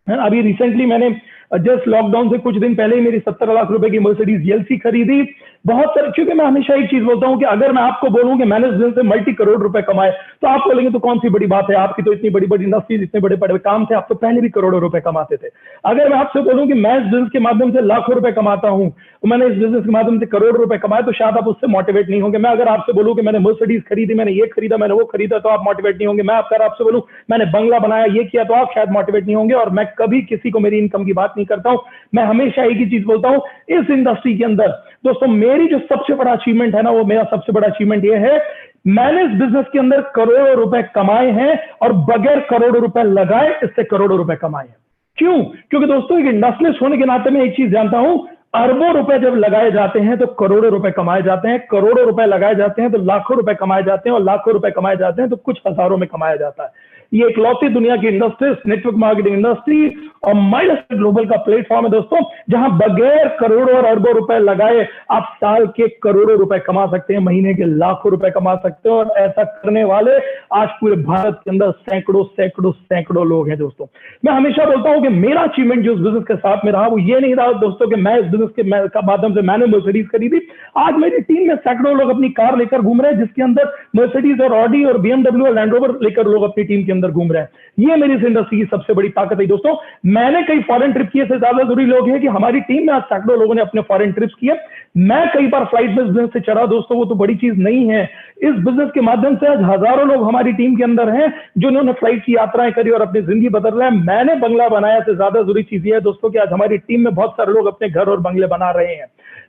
Speaker 1: अभी रिसेंटली मैंने जस्ट लॉकडाउन से कुछ दिन पहले ही मेरी 17 लाख रुपए की मर्सिडीज एलसी खरीदी। बहुत सारे, क्योंकि मैं हमेशा एक चीज बोलता हूं कि अगर मैं आपको बोलूं कि मैंने इस बिजनेस से मल्टी करोड़ रुपए कमाए तो आप बोलेंगे तो कौन सी बड़ी बात है, आपकी तो इतनी बड़ी बड़ी इंडस्ट्रीज, इतने बड़े बड़े काम थे, आप तो पहले भी करोड़ों रुपए कमाते थे। अगर मैं आपसे बोलूं कि मैं इस बिजनेस के माध्यम से लाखों रुपए कमाता हूं, तो मैंने इस बिजनेस के माध्यम से करोड़ रुपए कमाए, तो शायद आप उससे मोटिवेट नहीं होंगे। मैं अगर आपसे बोलूं कि मैंने मर्सिडीज खरीदी, मैंने ये खरीदा, मैंने वो खरीदा, तो आप मोटिवेट नहीं होंगे। मैं अगर आपसे बोलूं मैंने बंगला बनाया, ये किया, तो आप शायद मोटिवेट नहीं होंगे। और मैं कभी किसी को मेरी इनकम की बात नहीं करता हूं। मैं हमेशा एक ही चीज बोलता हूं, इस इंडस्ट्री के अंदर दोस्तों मेरी जो सबसे बड़ा अचीवमेंट है ना, वो मेरा सबसे बड़ा अचीवमेंट ये है, मैंने इस बिजनेस के अंदर करोड़ों रुपए कमाए हैं और बगैर करोड़ों रुपए लगाए इससे करोड़ों रुपए कमाए हैं। क्यों? क्योंकि दोस्तों एक इंडस्ट्रियलिस्ट होने के नाते मैं एक चीज जानता हूं, अरबों रुपए जब लगाए जाते हैं तो करोड़ों रुपए कमाए जाते हैं, करोड़ों रुपए लगाए जाते हैं तो लाखों रुपए कमाए जाते हैं, और लाखों रुपए कमाए जाते हैं तो कुछ हजारों में कमाया जाता है। ये इकलौती दुनिया की इंडस्ट्री, नेटवर्क मार्केटिंग इंडस्ट्री और माइलस्टोन ग्लोबल का प्लेटफॉर्म है दोस्तों, जहां बगैर करोड़ों और अरबों रुपए लगाए आप साल के करोड़ों रुपए कमा सकते हैं, महीने के लाखों रुपए कमा सकते हैं। और ऐसा करने वाले आज पूरे भारत के अंदर सैकड़ों सैकड़ों सैकड़ों लोग हैं दोस्तों। मैं हमेशा बोलता हूं कि मेरा अचीवमेंट जो इस बिजनेस के साथ में रहा वो ये नहीं रहा दोस्तों कि मैं इस बिजनेस के माध्यम से मैंने मर्सिडीज खरीदी। आज मेरी टीम में सैकड़ों लोग अपनी कार लेकर घूम रहे हैं, जिसके अंदर मर्सिडीज और ऑडी और BMW और लैंड रोवर लेकर लोग अपनी टीम के अंदर घूम रहे हैं। ये मेरी इस इंडस्ट्री की सबसे बड़ी ताकत है दोस्तों। मैंने कई फॉरेन ट्रिप किए से ज्यादा जरूरी लोग हैं कि हमारी टीम में आज सैकड़ों लोगों ने अपने फॉरेन ट्रिप्स किए। मैं कई बार फ्लाइट में बिजनेस से चढ़ा दोस्तों, वो तो बड़ी चीज नहीं है। इस बिजनेस के माध्यम से आज हजारों लोग हमारी टीम के अंदर हैं जिन्होंने फ्लाइट की यात्राएं करी और अपनी जिंदगी बदल रहे हैं। मैंने बंगला बनाया से ज्यादा जरूरी चीज ये है दोस्तों कि आज हमारी टीम में बहुत सारे लोग अपने घर और बंगले बना रहे हैं।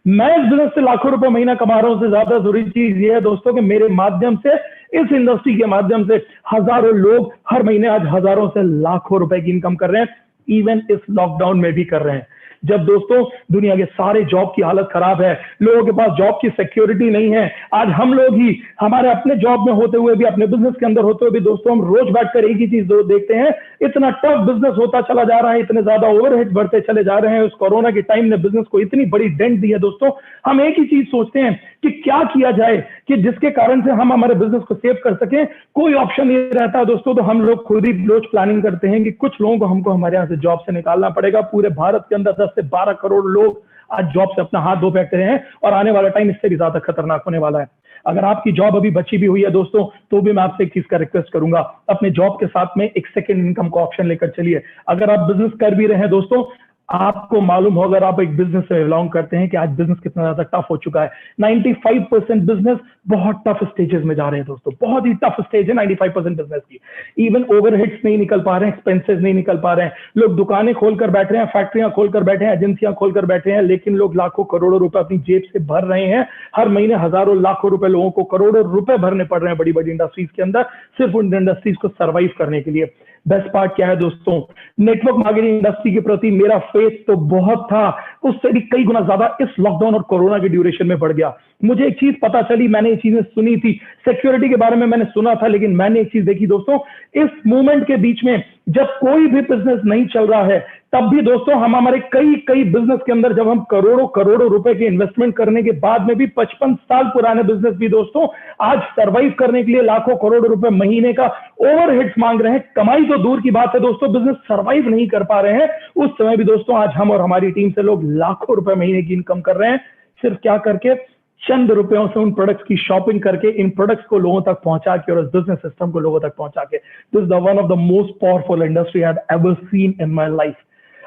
Speaker 1: मैं इस बिजनेस से लाखों रुपए महीना कमा रहा हूं से ज्यादा जरूरी चीज ये है दोस्तों कि मेरे माध्यम से, इस इंडस्ट्री के माध्यम से हजारों लोग हर महीने आज हजारों से लाखों रुपए की इनकम कर रहे हैं, इवन इस लॉकडाउन में भी कर रहे हैं। जब दोस्तों दुनिया के सारे जॉब की हालत खराब है, लोगों के पास जॉब की सिक्योरिटी नहीं है, आज हम लोग ही हमारे अपने जॉब में होते हुए भी, अपने बिजनेस के अंदर होते हुए भी दोस्तों हम रोज बैठकर एक ही चीज देखते हैं, इतना टफ बिजनेस होता चला जा रहा है, इतने ज्यादा ओवरहेड बढ़ते चले जा रहे हैं। उस कोरोना के टाइम ने बिजनेस को इतनी बड़ी डेंट दी है दोस्तों। हम एक ही चीज सोचते हैं कि क्या किया जाए कि जिसके कारण से हम हमारे बिजनेस को सेव कर सकें। कोई ऑप्शन नहीं रहता दोस्तों, तो हम लोग खुद ही रोज प्लानिंग करते हैं कि कुछ लोगों को हमको हमारे यहाँ से जॉब से निकालना पड़ेगा। पूरे भारत के अंदर 10 से 12 करोड़ लोग आज जॉब से अपना हाथ धो बैठे हैं और आने वाला टाइम इससे भी ज्यादा खतरनाक होने वाला है। अगर आपकी जॉब अभी बची भी हुई है दोस्तों, तो भी मैं आपसे एक चीज का रिक्वेस्ट करूंगा, अपने जॉब के साथ में एक सेकंड इनकम का ऑप्शन लेकर चलिए। अगर आप बिजनेस कर भी रहे हैं दोस्तों, आपको मालूम हो अगर आप एक बिजनेस से बिलोंग करते हैं कि आज बिजनेस कितना ज्यादा टफ हो चुका है। 95% बिजनेस बहुत टफ स्टेजेस में जा रहे हैं दोस्तों, बहुत ही टफ स्टेज है 95% बिजनेस की। इवन ओवरहेड्स नहीं निकल पा रहे हैं, एक्सपेंसेस नहीं निकल पा रहे हैं, लोग दुकानें खोलकर बैठ रहे हैं, फैक्ट्रियां खोलकर बैठे हैं, एजेंसियां खोलकर बैठे हैं, लेकिन लोग लाखों करोड़ों रुपए अपनी जेब से भर रहे हैं। हर महीने हजारों लाखों रुपए लोगों को करोड़ों रुपए भरने पड़ रहे हैं बड़ी बड़ी इंडस्ट्रीज के अंदर, सिर्फ उन इंडस्ट्रीज को सर्वाइव करने के लिए। बेस्ट पार्ट क्या है दोस्तों, नेटवर्क मार्केटिंग इंडस्ट्री के प्रति मेरा फेथ तो बहुत था, उससे भी कई गुना ज्यादा इस लॉकडाउन और कोरोना के ड्यूरेशन में बढ़ गया। मुझे एक चीज पता चली, मैंने ये चीजें सुनी थी, सिक्योरिटी के बारे में मैंने सुना था, लेकिन मैंने एक चीज देखी दोस्तों, इस मूवमेंट के बीच में जब कोई भी बिजनेस नहीं चल रहा है, तब भी दोस्तों हम हमारे कई बिजनेस के अंदर जब हम करोड़ों करोड़ों रुपए के इन्वेस्टमेंट करने के बाद में भी 55 साल पुराने बिजनेस भी दोस्तों आज सरवाइव करने के लिए लाखों करोड़ों रुपए महीने का ओवरहेड्स मांग रहे हैं। कमाई तो दूर की बात है दोस्तों, बिजनेस सरवाइव नहीं कर पा रहे हैं। उस समय भी दोस्तों आज हम और हमारी टीम से लोग लाखों रुपए महीने की इनकम कर रहे हैं, सिर्फ क्या करके, चंद रुपयों से उन प्रोडक्ट्स की शॉपिंग करके, इन प्रोडक्ट्स को लोगों तक पहुंचा के और इस बिजनेस सिस्टम को लोगों तक पहुंचा के। This is the one of the most powerful industry I have ever seen in my life.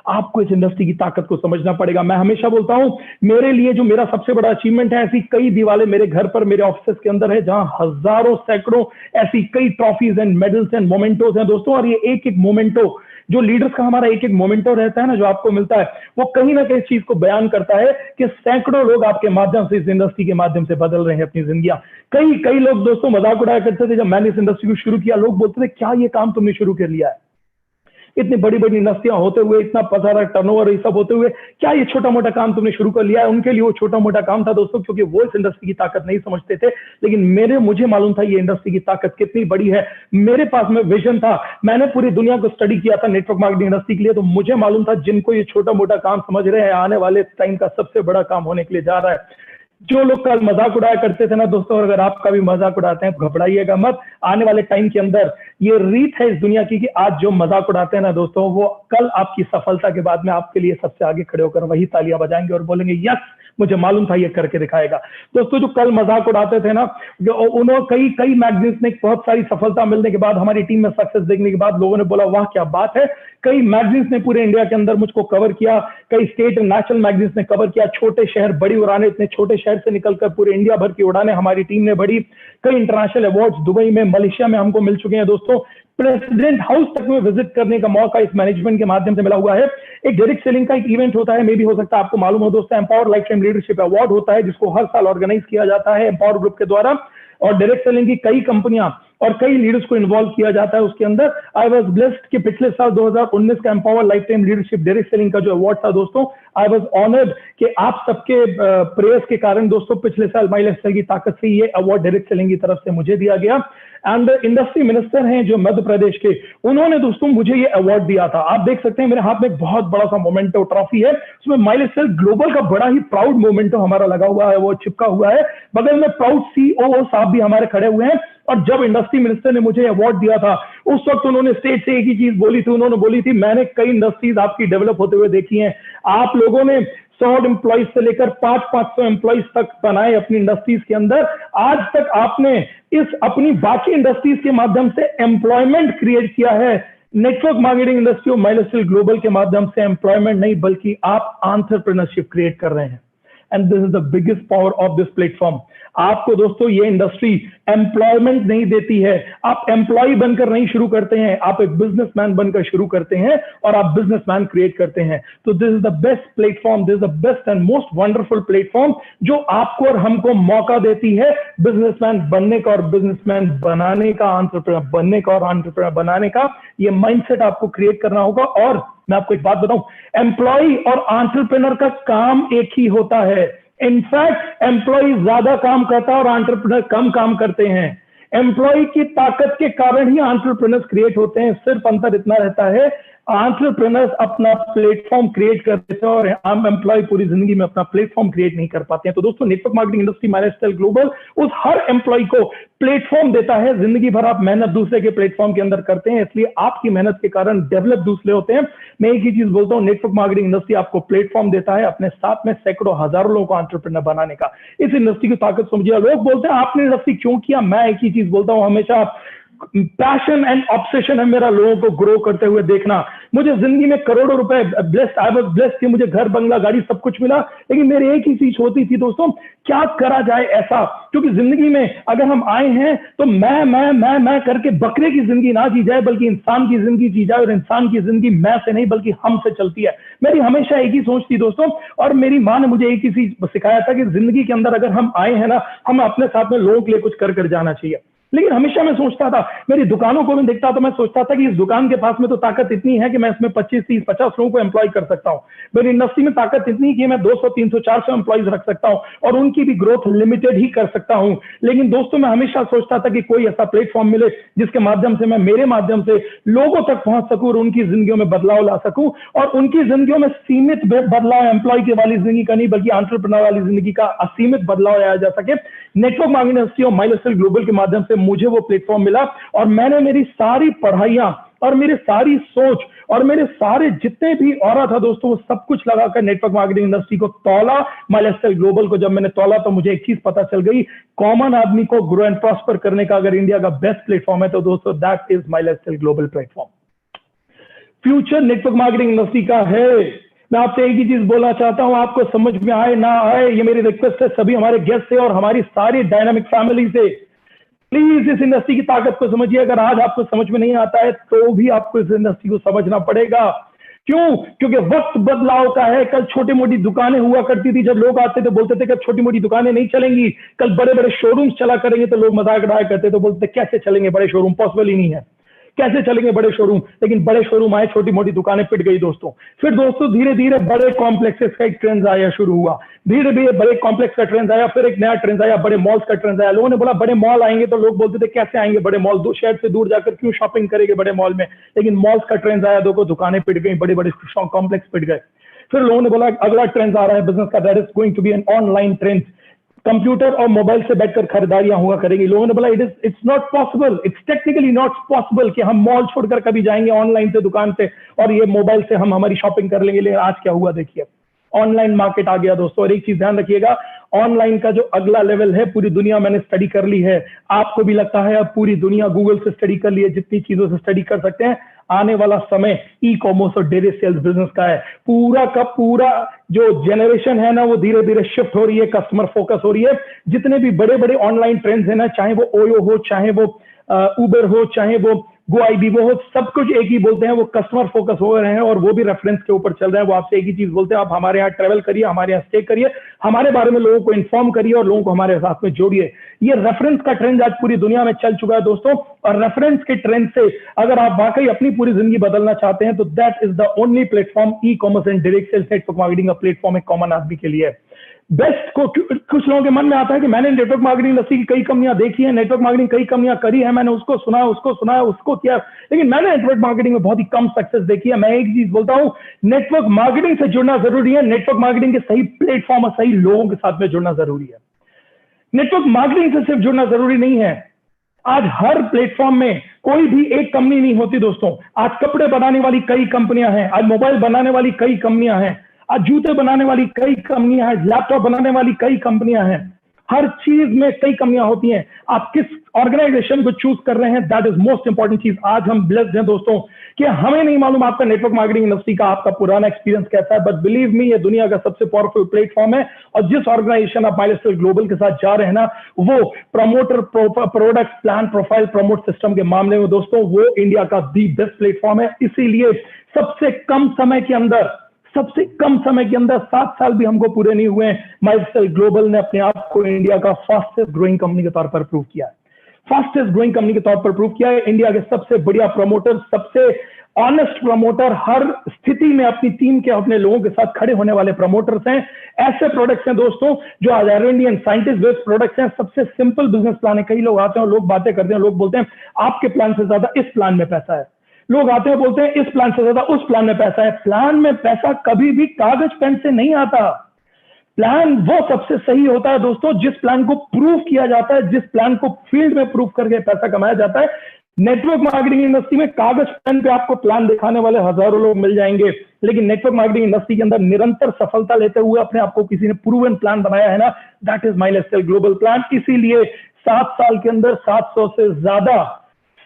Speaker 1: आपको इस इंडस्ट्री की ताकत को समझना पड़ेगा। मैं हमेशा बोलता हूं, मेरे लिए जो मेरा सबसे बड़ा अचीवमेंट है, ऐसी कई दीवारें मेरे घर पर, मेरे ऑफिस के अंदर है, जहां हजारों सैकड़ों ऐसी कई trophies and medals and mementos हैं दोस्तों। और ये एक एक मोमेंटो, जो लीडर्स का हमारा एक एक मोमेंटो रहता है ना, जो आपको मिलता है, वो कहीं ना कहीं चीज को बयान करता है कि सैकड़ों लोग आपके माध्यम से, इस इंडस्ट्री के माध्यम से बदल रहे हैं अपनी जिंदगियां। कई लोग दोस्तों मजाक उड़ाया करते थे जब मैंने इस इंडस्ट्री को शुरू किया। लोग बोलते थे, क्या ये काम तुमने शुरू कर लिया है? इतनी बड़ी बड़ी इंडस्ट्रियां होते हुए, इतना सारा टर्नओवर ये सब होते हुए, क्या ये छोटा मोटा काम तुमने शुरू कर लिया है? उनके लिए वो छोटा मोटा काम था दोस्तों, क्योंकि वो इस इंडस्ट्री की ताकत नहीं समझते थे। लेकिन मुझे मालूम था ये इंडस्ट्री की ताकत कितनी बड़ी है। मेरे पास में विजन था, मैंने पूरी दुनिया को स्टडी किया था नेटवर्क मार्केटिंग इंडस्ट्री के लिए, तो मुझे मालूम था जिनको ये छोटा मोटा काम समझ रहे हैं, आने वाले टाइम का सबसे बड़ा काम होने के लिए जा रहा है। जो लोग कल मजाक उड़ाया करते थे ना दोस्तों, और अगर आपका भी मजाक उड़ाते हैं तो घबराइएगा मत। आने वाले टाइम के अंदर ये रीत है इस दुनिया की कि आज जो मजाक उड़ाते हैं ना दोस्तों, वो कल आपकी सफलता के बाद में आपके लिए सबसे आगे खड़े होकर वही तालियां बजाएंगे और बोलेंगे, यस मुझे मालूम था ये करके दिखाएगा। दोस्तों जो कल मजाक उड़ाते थे ना, जो उन्होंने कई मैगजीन्स ने बहुत सारी सफलता मिलने के बाद, हमारी टीम में सक्सेस देखने के बाद, लोगों ने बोला वाह क्या बात है। कई मैगजीन्स ने पूरे इंडिया के अंदर मुझको कवर किया, कई स्टेट एंड नेशनल मैगजीन्स ने कवर किया। छोटे शहर बड़ी उड़ाने, इतने छोटे शहर से निकलकर पूरे इंडिया भर की उड़ाने हमारी टीम ने भरी। कई इंटरनेशनल अवार्ड्स दुबई में, मलेशिया में हमको मिल चुके हैं दोस्तों। प्रेसिडेंट हाउस तक में विजिट करने का मौका इस मैनेजमेंट के माध्यम से मिला हुआ है। एक डायरेक्ट सेलिंग का एक इवेंट होता है, मे भी हो सकता है आपको मालूम हो दोस्तों, empower life time leadership award होता है, जिसको हर साल ऑर्गेनाइज किया जाता है एम्पावर ग्रुप के द्वारा। और डायरेक्ट सेलिंग की कई कंपनियां और कई लीडर्स को इन्वॉल्व किया जाता है उसके अंदर। आई वाज ब्लेस्ड कि पिछले साल 2019 का empower life time leadership direct selling का जो अवार्ड था दोस्तों, आई वाज ऑनर्ड कि आप सबके प्रेयर्स के कारण दोस्तों पिछले साल माई लाइफस्टाइल की ताकत से ये अवार्ड डायरेक्ट सेलिंग की तरफ से मुझे दिया गया। एंड इंडस्ट्री मिनिस्टर हैं जो मध्य प्रदेश के, उन्होंने दोस्तों मुझे ये अवार्ड दिया था। आप देख सकते हैं मेरे हाथ में एक बहुत बड़ा सा मोमेंटो ट्रॉफी है, उसमें माई लाइफस्टाइल ग्लोबल का बड़ा ही प्राउड मोमेंटो हमारा लगा हुआ है, वो चिपका हुआ है। बगल में प्राउड सीओओ साहब भी हमारे खड़े हुए हैं। और जब इंडस्ट्री मिनिस्टर ने मुझे अवार्ड दिया था, उस वक्त उन्होंने स्टेट से एक ही चीज बोली थी, उन्होंने बोली थी, मैंने कई इंडस्ट्रीज आपकी डेवलप होते हुए देखी हैं, आप लोगों ने 100 एम्प्लॉइज से लेकर 500 एम्प्लॉइज तक बनाए अपनी इंडस्ट्रीज के अंदर। आज तक आपने इस अपनी बाकी इंडस्ट्रीज के माध्यम से एम्प्लॉयमेंट क्रिएट किया है। नेटवर्क मार्केटिंग इंडस्ट्री और माई लाइफस्टाइल ग्लोबल के माध्यम से एम्प्लॉयमेंट नहीं, बल्कि आप एंटरप्रेन्योरशिप क्रिएट कर रहे हैं। And this is the biggest power of this platform. आपको दोस्तों ये इंडस्ट्री एम्प्लॉयमेंट नहीं देती है, आप एम्प्लॉय बनकर नहीं शुरू करते हैं, आप एक बिजनेसमैन बनकर शुरू करते हैं और आप बिजनेसमैन क्रिएट करते हैं। तो this is the best platform, this is the best and most wonderful platform जो आपको और हमको मौका देती है बिजनेसमैन बनने का और बिजनेसमैन बनाने का, एंटरप्रेन्योर बनने का और एंटरप्रेन्योर बनाने का। ये माइंडसेट आपको क्रिएट करना होगा। और मैं आपको एक बात बताऊं, एम्प्लॉय और एंटरप्रेन्योर का काम एक ही होता है। इनफैक्ट एम्प्लॉय ज्यादा काम करता है और एंटरप्रेन्योर कम काम करते हैं। एम्प्लॉय की ताकत के कारण ही एंटरप्रेन्योर्स क्रिएट होते हैं। सिर्फ अंतर इतना रहता है, एंटरप्रेन्योर्स अपना प्लेटफॉर्म क्रिएट कर देते हैं और हम एम्प्लॉय पूरी जिंदगी में अपना प्लेटफॉर्म क्रिएट नहीं कर पाते हैं। तो दोस्तों नेटवर्क मार्केटिंग इंडस्ट्री माई लाइफस्टाइल ग्लोबल उस हर एम्प्लॉय को प्लेटफॉर्म देता है। जिंदगी भर आप मेहनत दूसरे के प्लेटफॉर्म के अंदर करते हैं, इसलिए आपकी मेहनत के कारण डेवलप दूसरे होते हैं। मैं एक ही चीज बोलता हूँ, नेटवर्क मार्केटिंग इंडस्ट्री आपको प्लेटफॉर्म देता है अपने साथ में सैकड़ों हजारों लोगों को एंटरप्रेन्योर बनाने का। इस इंडस्ट्री की ताकत समझिए। लोग बोलते हैं आपने इंडस्ट्री क्यों किया, मैं एक ही चीज बोलता हूँ हमेशा, पैशन एंड ऑब्सेशन है मेरा लोगों को ग्रो करते हुए देखना। मुझे जिंदगी में करोड़ों रुपए ब्लेस्ड, आई वाज ब्लेस्ड कि मुझे घर, बंगला, गाड़ी सब कुछ मिला, लेकिन मेरी एक ही चीज होती थी दोस्तों, क्या करा जाए ऐसा, क्योंकि जिंदगी में अगर हम आए हैं तो मैं करके बकरे की जिंदगी ना जी जाए, बल्कि इंसान की जिंदगी जी जाए, और इंसान की जिंदगी मैं से नहीं बल्कि हम से चलती है। मेरी हमेशा एक ही सोच थी दोस्तों, और मेरी माँ ने मुझे एक ही चीज सिखाया था कि जिंदगी के अंदर अगर हम आए हैं ना, हमें अपने साथ में लोगों के लिए कुछ कर जाना चाहिए। लेकिन हमेशा मैं सोचता था, मेरी दुकानों को मैं देखता तो मैं सोचता था कि इस दुकान के पास में तो ताकत इतनी है कि मैं इसमें 25, 30, 50 लोगों को एम्प्लॉय कर सकता हूं। मेरी इंडस्ट्री में ताकत इतनी कि मैं 200, 300, 400 एम्प्लॉयज रख सकता हूं, और उनकी भी ग्रोथ लिमिटेड ही कर सकता हूं। लेकिन दोस्तों मैं हमेशा सोचता था कि कोई ऐसा प्लेटफॉर्म मिले जिसके माध्यम से मैं मेरे माध्यम से लोगों तक पहुंच सकूं और उनकी जिंदगियों में बदलाव ला सकूं, और उनकी जिंदगियों में सीमित बदलाव एम्प्लॉय की वाली जिंदगी का नहीं बल्कि एंटरप्रेन्योर वाली जिंदगी का असीमित बदलाव लाया जा सके। नेटवर्क मार्केटिंग इंडस्ट्री और माई लाइफस्टाइल ग्लोबल के माध्यम से मुझे वो प्लेटफॉर्म मिला, और मैंने मेरी सारी पढ़ाइयां और मेरी सारी सोच और मेरे सारे जितने भी और था दोस्तों, वो सब कुछ लगाकर नेटवर्क मार्केटिंग इंडस्ट्री को तौला, माई लाइफस्टाइल ग्लोबल को जब मैंने तौला तो मुझे एक चीज पता चल गई, कॉमन आदमी को ग्रो एंड प्रॉस्पर करने का अगर इंडिया का बेस्ट प्लेटफॉर्म है तो दोस्तों that is my lifestyle global platform. Future network marketing industry का है। मैं आपसे एक ही चीज बोलना चाहता हूं, आपको समझ में आए ना आए, ये मेरी रिक्वेस्ट है सभी हमारे गेस्ट से और हमारी सारी डायनामिक फैमिली से, प्लीज इस इंडस्ट्री की ताकत को समझिए। अगर आज आपको समझ में नहीं आता है तो भी आपको इस इंडस्ट्री को समझना पड़ेगा। क्यों? क्योंकि वक्त बदलाव का है। कल छोटी मोटी दुकानें हुआ करती थी, जब लोग आते थे बोलते थे कि छोटी मोटी दुकानें नहीं चलेंगी, कल बड़े बड़े शोरूम्स चला करेंगे, तो लोग मजाक उड़ाया करते थे, बोलते थे कैसे चलेंगे बड़े शोरूम, पॉसिबल ही नहीं है, कैसे चलेंगे बड़े शोरूम। लेकिन बड़े शोरूम आए, छोटी मोटी दुकानें पिट गई दोस्तों। फिर दोस्तों धीरे धीरे बड़े कॉम्प्लेक्सेस का एक ट्रेंड आया शुरू हुआ, धीरे धीरे बड़े कॉम्प्लेक्स का ट्रेंड आया, फिर एक नया ट्रेंड आया, बड़े मॉल्स का ट्रेंड आया। लोगों ने बोला बड़े मॉल आएंगे, तो लोग बोलते थे कैसे आएंगे बड़े मॉल, दो शहर से दूर जाकर क्यों शॉपिंग करेंगे बड़े मॉल में। लेकिन मॉल्स का ट्रेंड आया, देखो दुकानें पिट गई, बड़े बड़े कॉम्प्लेक्स पिट गए। फिर लोगों ने बोला अगला ट्रेंड आ रहा है बिजनेस का, that is going to be an online trend, computer और मोबाइल से बैठकर खरीदारियां हुआ करेंगी। लोगों ने बोला it's not possible, it's technically not possible कि हम मॉल छोड़कर कभी जाएंगे ऑनलाइन से दुकान से और ये मोबाइल से हम हमारी शॉपिंग कर लेंगे। लेकिन आज क्या हुआ देखिए, ऑनलाइन मार्केट आ गया दोस्तों। और एक चीज ध्यान रखिएगा, ऑनलाइन का जो अगला लेवल है, पूरी दुनिया मैंने स्टडी कर ली है, आपको भी लगता है अब पूरी दुनिया गूगल से स्टडी कर ली है, जितनी चीजों से स्टडी कर सकते हैं। आने वाला समय ई कॉमर्स और डायरेक्ट सेल्स बिजनेस का है। पूरा का पूरा जो जनरेशन है ना, वो धीरे धीरे शिफ्ट हो रही है, कस्टमर फोकस हो रही है। जितने भी बड़े बड़े ऑनलाइन ट्रेंड्स है ना, चाहे वो ओयो हो, चाहे वो उबर हो, चाहे वो गोआईबीबो हो, सब कुछ एक ही बोलते हैं, वो कस्टमर फोकस हो रहे हैं और वो भी रेफरेंस के ऊपर चल रहे हैं। वो आपसे एक ही चीज बोलते हैं, आप हमारे यहाँ ट्रेवल करिए, हमारे यहाँ स्टे करिए, हमारे बारे में लोगों को इन्फॉर्म करिए और लोगों को हमारे साथ में जोड़िए। ये रेफरेंस का ट्रेंड आज पूरी दुनिया में चल चुका है दोस्तों। और रेफरेंस के ट्रेंड से अगर आप वाकई अपनी पूरी जिंदगी बदलना चाहते हैं तो that is the only platform, e commerce and direct sales network marketing का प्लेटफॉर्म एक कॉमन आदमी के लिए। बेस्ट को कुछ लोगों के मन में आता है कि मैंने नेटवर्क मार्केटिंग इंडस्ट्री की कई कंपनियां देखी है, नेटवर्क मार्केटिंग कई कंपनियां करी है, मैंने उसको सुना, उसको किया, लेकिन मैंने नेटवर्क मार्केटिंग में बहुत ही कम सक्सेस देखी है। मैं एक चीज बोलता हूं, नेटवर्क मार्केटिंग से जुड़ना जरूरी है, नेटवर्क मार्केटिंग के सही प्लेटफॉर्म और सही लोगों के साथ में जुड़ना जरूरी है। नेटवर्क मार्केटिंग से सिर्फ जुड़ना जरूरी नहीं है। आज हर प्लेटफॉर्म में कोई भी एक कंपनी नहीं होती दोस्तों। आज कपड़े बनाने वाली कई कंपनियां हैं, आज मोबाइल बनाने वाली कई कंपनियां हैं, आज जूते बनाने वाली कई कंपनियां हैं, लैपटॉप बनाने वाली कई कंपनियां हैं। हर चीज में कई कंपनियां होती हैं। आप किस ऑर्गेनाइजेशन को चूज कर रहे हैं, दैट इज मोस्ट इंपॉर्टेंट चीज। आज हम ब्लेस्ड हैं दोस्तों कि हमें नहीं मालूम आपका नेटवर्क मार्केटिंग इंडस्ट्री का आपका पुराना एक्सपीरियंस कैसा है, बट बिलीव मी, ये दुनिया का सबसे पावरफुल प्लेटफॉर्म है। और जिस ऑर्गेनाइजेशन आप माई लाइफस्टाइल ग्लोबल के साथ जा रहे हैं ना, वो promoter product plan profile promote system के मामले में दोस्तों वो इंडिया का दी बेस्ट प्लेटफॉर्म है। इसीलिए सबसे कम समय के अंदर 7 साल भी हमको पूरे नहीं हुए, माई लाइफस्टाइल ग्लोबल ने अपने आप को इंडिया का फास्टेस्ट ग्रोइंग कंपनी के तौर पर प्रूव किया है। फास्टेस्ट ग्रोइंग कंपनी के तौर पर प्रूव किया है। इंडिया के सबसे बढ़िया प्रमोटर, सबसे ऑनेस्ट प्रमोटर, हर स्थिति में अपनी टीम के, अपने लोगों के साथ खड़े होने वाले प्रमोटर्स हैं। ऐसे प्रोडक्ट्स हैं दोस्तों जो आज R&D and scientist based products हैं। सबसे सिंपल बिजनेस प्लान है। कई लोग आते हैं, लोग बातें करते हैं, लोग बोलते हैं आपके प्लान से ज्यादा इस प्लान में पैसा है। लोग आते हैं बोलते हैं इस प्लान से ज्यादा उस प्लान में पैसा है। प्लान में पैसा कभी भी कागज पेन से नहीं आता। प्लान वो सबसे सही होता है दोस्तों जिस प्लान को प्रूव किया जाता है, जिस प्लान को फील्ड में प्रूव करके पैसा कमाया जाता है। नेटवर्क मार्केटिंग इंडस्ट्री में कागज पेन पे आपको प्लान दिखाने वाले हजारों लोग मिल जाएंगे, लेकिन नेटवर्क मार्केटिंग इंडस्ट्री के अंदर निरंतर सफलता लेते हुए अपने आपको किसी ने प्रूवन प्लान बनाया है ना, that is my lifestyle global plan. इसीलिए 7 साल के अंदर 700 से ज्यादा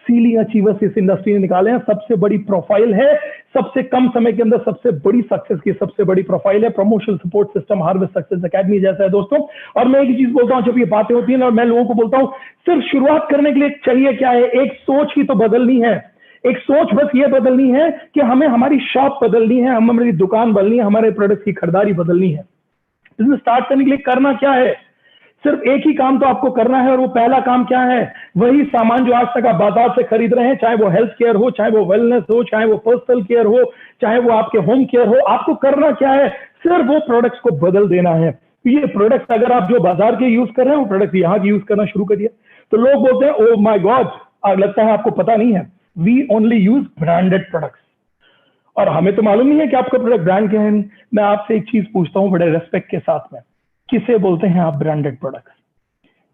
Speaker 1: सीलिंग अचीवर्स इस इंडस्ट्री ने निकाले हैं। सबसे बड़ी प्रोफाइल है, सबसे कम समय के अंदर सबसे बड़ी सक्सेस की सबसे बड़ी प्रोफाइल है promotion support system harvest success academy जैसा है दोस्तों। और मैं एक ही चीज बोलता हूं, जब ये बातें होती है ना, मैं लोगों को बोलता हूं सिर्फ शुरुआत करने के लिए चाहिए क्या है, एक सोच ही तो बदलनी है। एक सोच बस ये बदलनी है कि हमें हमारी शॉप बदलनी है, हमारी दुकान बदलनी है, हमारे प्रोडक्ट की खरीदारी बदलनी है। बिजनेस स्टार्ट करने के लिए करना क्या है, सिर्फ एक ही काम तो आपको करना है, और वो पहला काम क्या है, वही सामान जो आज तक आप बाजार से खरीद रहे हैं, चाहे वो हेल्थ केयर हो, चाहे वो वेलनेस हो, चाहे वो पर्सनल केयर हो, चाहे वो आपके होम केयर हो, आपको करना क्या है, सिर्फ वो प्रोडक्ट्स को बदल देना है। ये प्रोडक्ट्स अगर आप जो बाजार के यूज कर रहे हैं वो प्रोडक्ट यहाँ के यूज करना शुरू करिए। तो लोग बोलते हैं ओ माय गॉड, लगता है आपको पता नहीं है, we only use branded products, और हमें तो मालूम नहीं है कि आपका प्रोडक्ट ब्रांड क्या है। मैं आपसे एक चीज पूछता हूं बड़े रेस्पेक्ट के साथ में, किसे बोलते हैं आप ब्रांडेड प्रोडक्ट्स?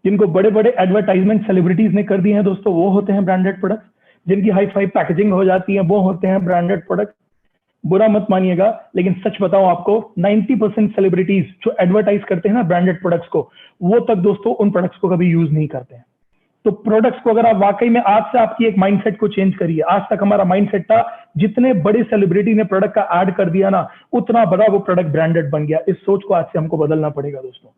Speaker 1: जिनको बड़े बड़े एडवर्टाइजमेंट सेलिब्रिटीज ने कर दिए हैं दोस्तों, वो होते हैं ब्रांडेड प्रोडक्ट्स। जिनकी हाई फाई पैकेजिंग हो जाती है, वो होते हैं ब्रांडेड प्रोडक्ट्स। बुरा मत मानिएगा, लेकिन सच बताऊं आपको, 90% सेलिब्रिटीज जो एडवर्टाइज करते हैं ना ब्रांडेड प्रोडक्ट्स को, वो तक दोस्तों उन प्रोडक्ट्स को कभी यूज नहीं करते हैं। तो प्रोडक्ट्स को अगर आप वाकई में आज से आपकी एक माइंडसेट को चेंज करिए। आज तक हमारा माइंडसेट था जितने बड़े सेलिब्रिटी ने प्रोडक्ट का ऐड कर दिया ना, उतना बड़ा वो प्रोडक्ट ब्रांडेड बन गया। इस सोच को आज से हमको बदलना पड़ेगा दोस्तों।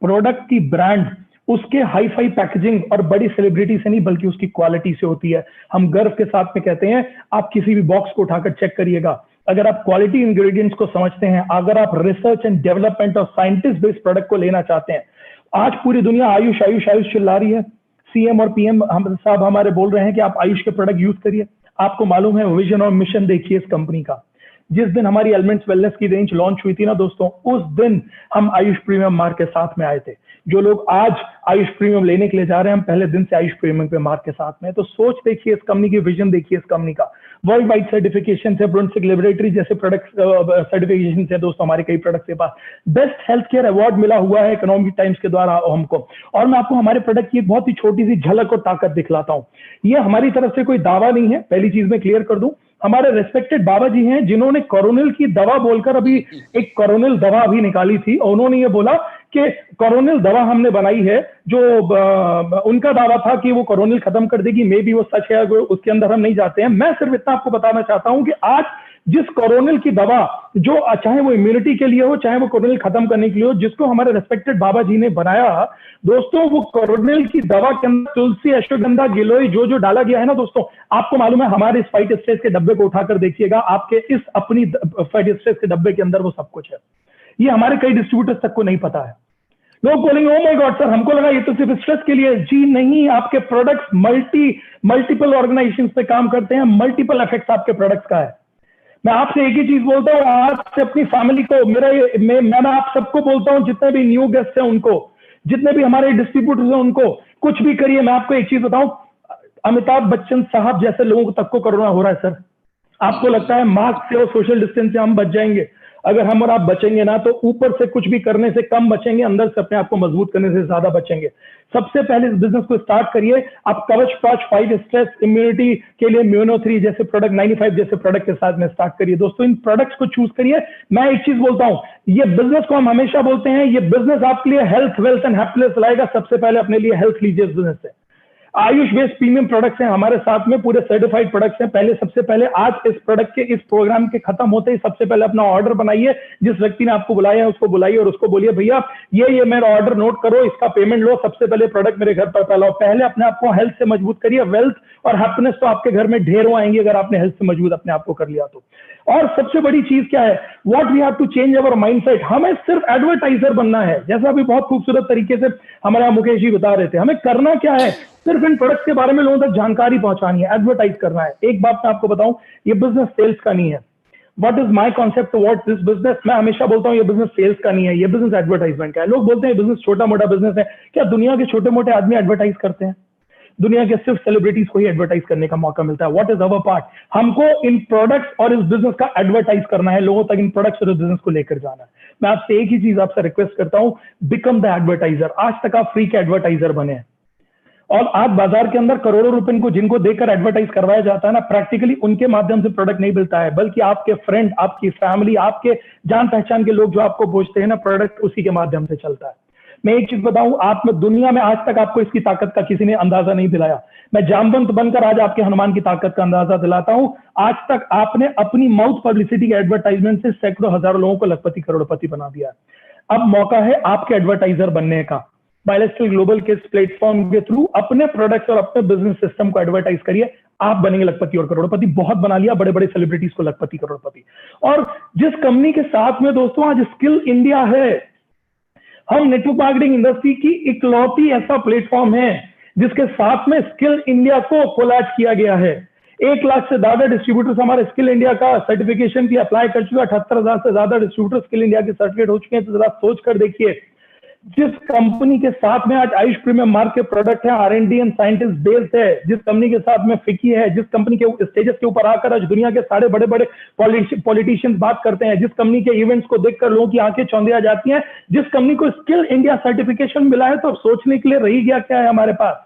Speaker 1: प्रोडक्ट की ब्रांड उसके हाई फाई पैकेजिंग और बड़ी सेलिब्रिटी से नहीं, बल्कि उसकी क्वालिटी से होती है। हम गर्व के साथ में कहते हैं, आप किसी भी बॉक्स को उठाकर चेक करिएगा, अगर आप क्वालिटी इंग्रेडिएंट्स को समझते हैं, अगर आप रिसर्च एंड डेवलपमेंट और साइंटिस्ट बेस्ड प्रोडक्ट को लेना चाहते हैं, आज पूरी दुनिया आयुष आयुष आयुष चिल्ला रही है। सीएम और पीएम हम साहब हमारे बोल रहे हैं कि आप आयुष के प्रोडक्ट यूज करिए। आपको मालूम है विजन और मिशन देखिए इस कंपनी का। जिस दिन हमारी एलिमेंट्स वेलनेस की रेंज लॉन्च हुई थी ना दोस्तों, उस दिन हम आयुष प्रीमियम मार्क के साथ में आए थे। जो लोग आज आयुष प्रीमियम लेने के लिए जा रहे हैं, हम पहले दिन से आयुष प्रीमियम पे मार्क के साथ में। तो सोच देखिए इस कंपनी की, विजन देखिए इस कंपनी का। वर्ल्ड वाइड सर्टिफिकेशन है, ब्रुंसविक लेबोरेटरी जैसे प्रोडक्ट सर्टिफिकेशन है दोस्तों हमारे कई प्रोडक्ट के पास। बेस्ट हेल्थ केयर अवार्ड मिला हुआ है इकोनॉमिक टाइम्स के द्वारा हमको। और मैं आपको हमारे प्रोडक्ट की एक बहुत ही छोटी सी झलक और ताकत दिखलाता हूँ। ये हमारी तरफ से कोई दावा नहीं है, पहली चीज मैं क्लियर कर दूं। हमारे रेस्पेक्टेड बाबा जी हैं जिन्होंने कोरोनिल की दवा बोलकर अभी एक कोरोनिल दवा अभी निकाली थी, और उन्होंने ये बोला कि कोरोनिल दवा हमने बनाई है, जो उनका दावा था कि वो कोरोनिल खत्म कर देगी। मे बी वो सच है, उसके अंदर हम नहीं जाते हैं। मैं सिर्फ इतना आपको बताना चाहता हूं कि आज जिस कोरोनिल की दवा, जो चाहे वो इम्यूनिटी के लिए हो, चाहे वो कोरोनिल खत्म करने के लिए हो, जिसको हमारे रेस्पेक्टेड बाबा जी ने बनाया दोस्तों, वो कोरोनिल की दवा के अंदर तुलसी, अश्वगंधा, गिलोय जो डाला गया है ना दोस्तों, आपको मालूम है हमारे इस फाइट स्ट्रेस के डब्बे को उठाकर देखिएगा, आपके इस अपनी फाइट स्ट्रेस के डब्बे के अंदर वो सब कुछ है। ये हमारे कई डिस्ट्रीब्यूटर्स तक को नहीं पता है। लोग बोलेंगे ओ माय गॉड सर, हमको लगा ये तो सिर्फ स्ट्रेस के लिए। जी नहीं, आपके प्रोडक्ट्स मल्टीपल ऑर्गेनाइजेशंस पे काम करते हैं, मल्टीपल इफेक्ट्स आपके प्रोडक्ट्स का है। मैं आपसे एक ही चीज बोलता हूँ, आज से अपनी फैमिली को, मैं आप सबको बोलता हूँ, जितने भी न्यू गेस्ट हैं उनको, जितने भी हमारे डिस्ट्रीब्यूटर्स हैं उनको, कुछ भी करिए। मैं आपको एक चीज बताऊं, अमिताभ बच्चन साहब जैसे लोगों तक को कोरोना हो रहा है सर। आपको लगता है मास्क से और सोशल डिस्टेंस से हम बच जाएंगे? अगर हम और आप बचेंगे ना, तो ऊपर से कुछ भी करने से कम बचेंगे, अंदर से अपने आप को मजबूत करने से ज्यादा बचेंगे। सबसे पहले इस बिजनेस को स्टार्ट करिए। आप कवच पांच फाइट स्ट्रेस इम्यूनिटी के लिए म्यूनो3 जैसे प्रोडक्ट, 95 जैसे प्रोडक्ट के साथ में स्टार्ट करिए दोस्तों। इन प्रोडक्ट्स को चूज करिए। मैं एक चीज बोलता हूं, ये बिजनेस को हम हमेशा बोलते हैं, ये बिजनेस आपके लिए हेल्थ, वेल्थ एंड हैप्पीनेस लाएगा। सबसे पहले अपने लिए हेल्थ लीजिए इस बिजनेस से। आयुष बेस्ड प्रीमियम प्रोडक्ट्स हैं हमारे साथ में, पूरे सर्टिफाइड प्रोडक्ट्स हैं। पहले सबसे पहले आज इस प्रोडक्ट के, इस प्रोग्राम के खत्म होते ही सबसे पहले अपना ऑर्डर बनाइए। जिस व्यक्ति ने आपको बुलाया है उसको बुलाइए और उसको बोलिए भैया ये मेरा ऑर्डर नोट करो, इसका पेमेंट लो, सबसे पहले प्रोडक्ट मेरे घर पर फैलाओ। पहले अपने आप को हेल्थ से मजबूत करिए। वेल्थ और हैप्पीनेस तो आपके घर में ढेरों आएंगे अगर आपने हेल्थ से मजबूत अपने आप को कर लिया तो। और सबसे बड़ी चीज क्या है, what we have to change our mindset. हमें सिर्फ एडवर्टाइजर बनना है, जैसा अभी बहुत खूबसूरत तरीके से हमारे मुकेश जी बता रहे थे। हमें करना क्या है, सिर्फ इन प्रोडक्ट्स के बारे में लोगों तक जानकारी पहुंचानी है, एडवर्टाइज करना है। एक बात मैं आपको बताऊं, ये बिजनेस सेल्स का नहीं है। What is my concept towards this business, मैं हमेशा बोलता हूं ये बिजनेस सेल्स का नहीं है, ये बिजनेस एडवर्टाइजमेंट का है। लोग बोलते हैं बिजनेस छोटा मोटा बिजनेस है। क्या दुनिया के छोटे मोटे आदमी एडवर्टाइज करते हैं? दुनिया के सिर्फ सेलिब्रिटीज को ही एडवर्टाइज करने का मौका मिलता है। व्हाट इज अवर पार्ट, हमको इन प्रोडक्ट्स और इस बिजनेस का एडवर्टाइज करना है, लोगों तक इन प्रोडक्ट्स और इस बिजनेस को लेकर जाना है। मैं आपसे एक ही चीज आपसे रिक्वेस्ट करता हूं, बिकम द एडवर्टाइजर। आज तक आप फ्री के एडवर्टाइजर बने हैं, और आज बाजार के अंदर करोड़ों रुपए को जिनको देकर एडवर्टाइज करवाया जाता है ना, प्रैक्टिकली उनके माध्यम से प्रोडक्ट नहीं मिलता है, बल्कि आपके फ्रेंड, आपकी फैमिली, आपके जान पहचान के लोग जो आपको पूछते हैं ना प्रोडक्ट, उसी के माध्यम से चलता है। मैं एक चीज बताऊं, आप में दुनिया में आज तक आपको इसकी ताकत का किसी ने अंदाजा नहीं दिलाया। मैं जामवंत बनकर आज आपके हनुमान की ताकत का अंदाजा दिलाता हूं। आज तक आपने अपनी माउथ पब्लिसिटी के एडवर्टाइजमेंट से सैकड़ों हजारों लोगों को लखपति करोड़पति बना दिया। अब मौका है आपके एडवर्टाइजर बनने का। माइलस्टाइल ग्लोबल के इस प्लेटफॉर्म के थ्रू अपने प्रोडक्ट्स और अपने बिजनेस सिस्टम को एडवर्टाइज करिए, आप बनेंगे लखपति और करोड़पति। बहुत बना लिया बड़े बड़े सेलिब्रिटीज को लखपति करोड़पति। और जिस कंपनी के साथ में दोस्तों आज स्किल इंडिया है, हम नेटवर्क मार्केटिंग इंडस्ट्री की इकलौती ऐसा प्लेटफॉर्म है जिसके साथ में स्किल इंडिया को कोलैब किया गया है। 1 लाख से ज्यादा डिस्ट्रीब्यूटर्स हमारे स्किल इंडिया का सर्टिफिकेशन की अप्लाई कर चुके हैं। 78,000 से ज्यादा डिस्ट्रीब्यूटर स्किल इंडिया के सर्टिफिकेट हो चुके हैं। तो जरा सोच कर देखिए, जिस कंपनी के साथ में आज आयुष प्रीमियम मार्क के प्रोडक्ट है, R&D एंड साइंटिस्ट बेस्ड है, जिस कंपनी के साथ में फिकी है, जिस कंपनी के स्टेजेस के ऊपर आकर आज दुनिया के सारे बड़े बड़े पॉलिटिशियंस बात करते हैं, जिस कंपनी के इवेंट्स को देखकर लोगों की आंखें चौंधिया जाती हैं, जिस कंपनी को स्किल इंडिया सर्टिफिकेशन मिला है, तो अब सोचने के लिए रही गया क्या है हमारे पास?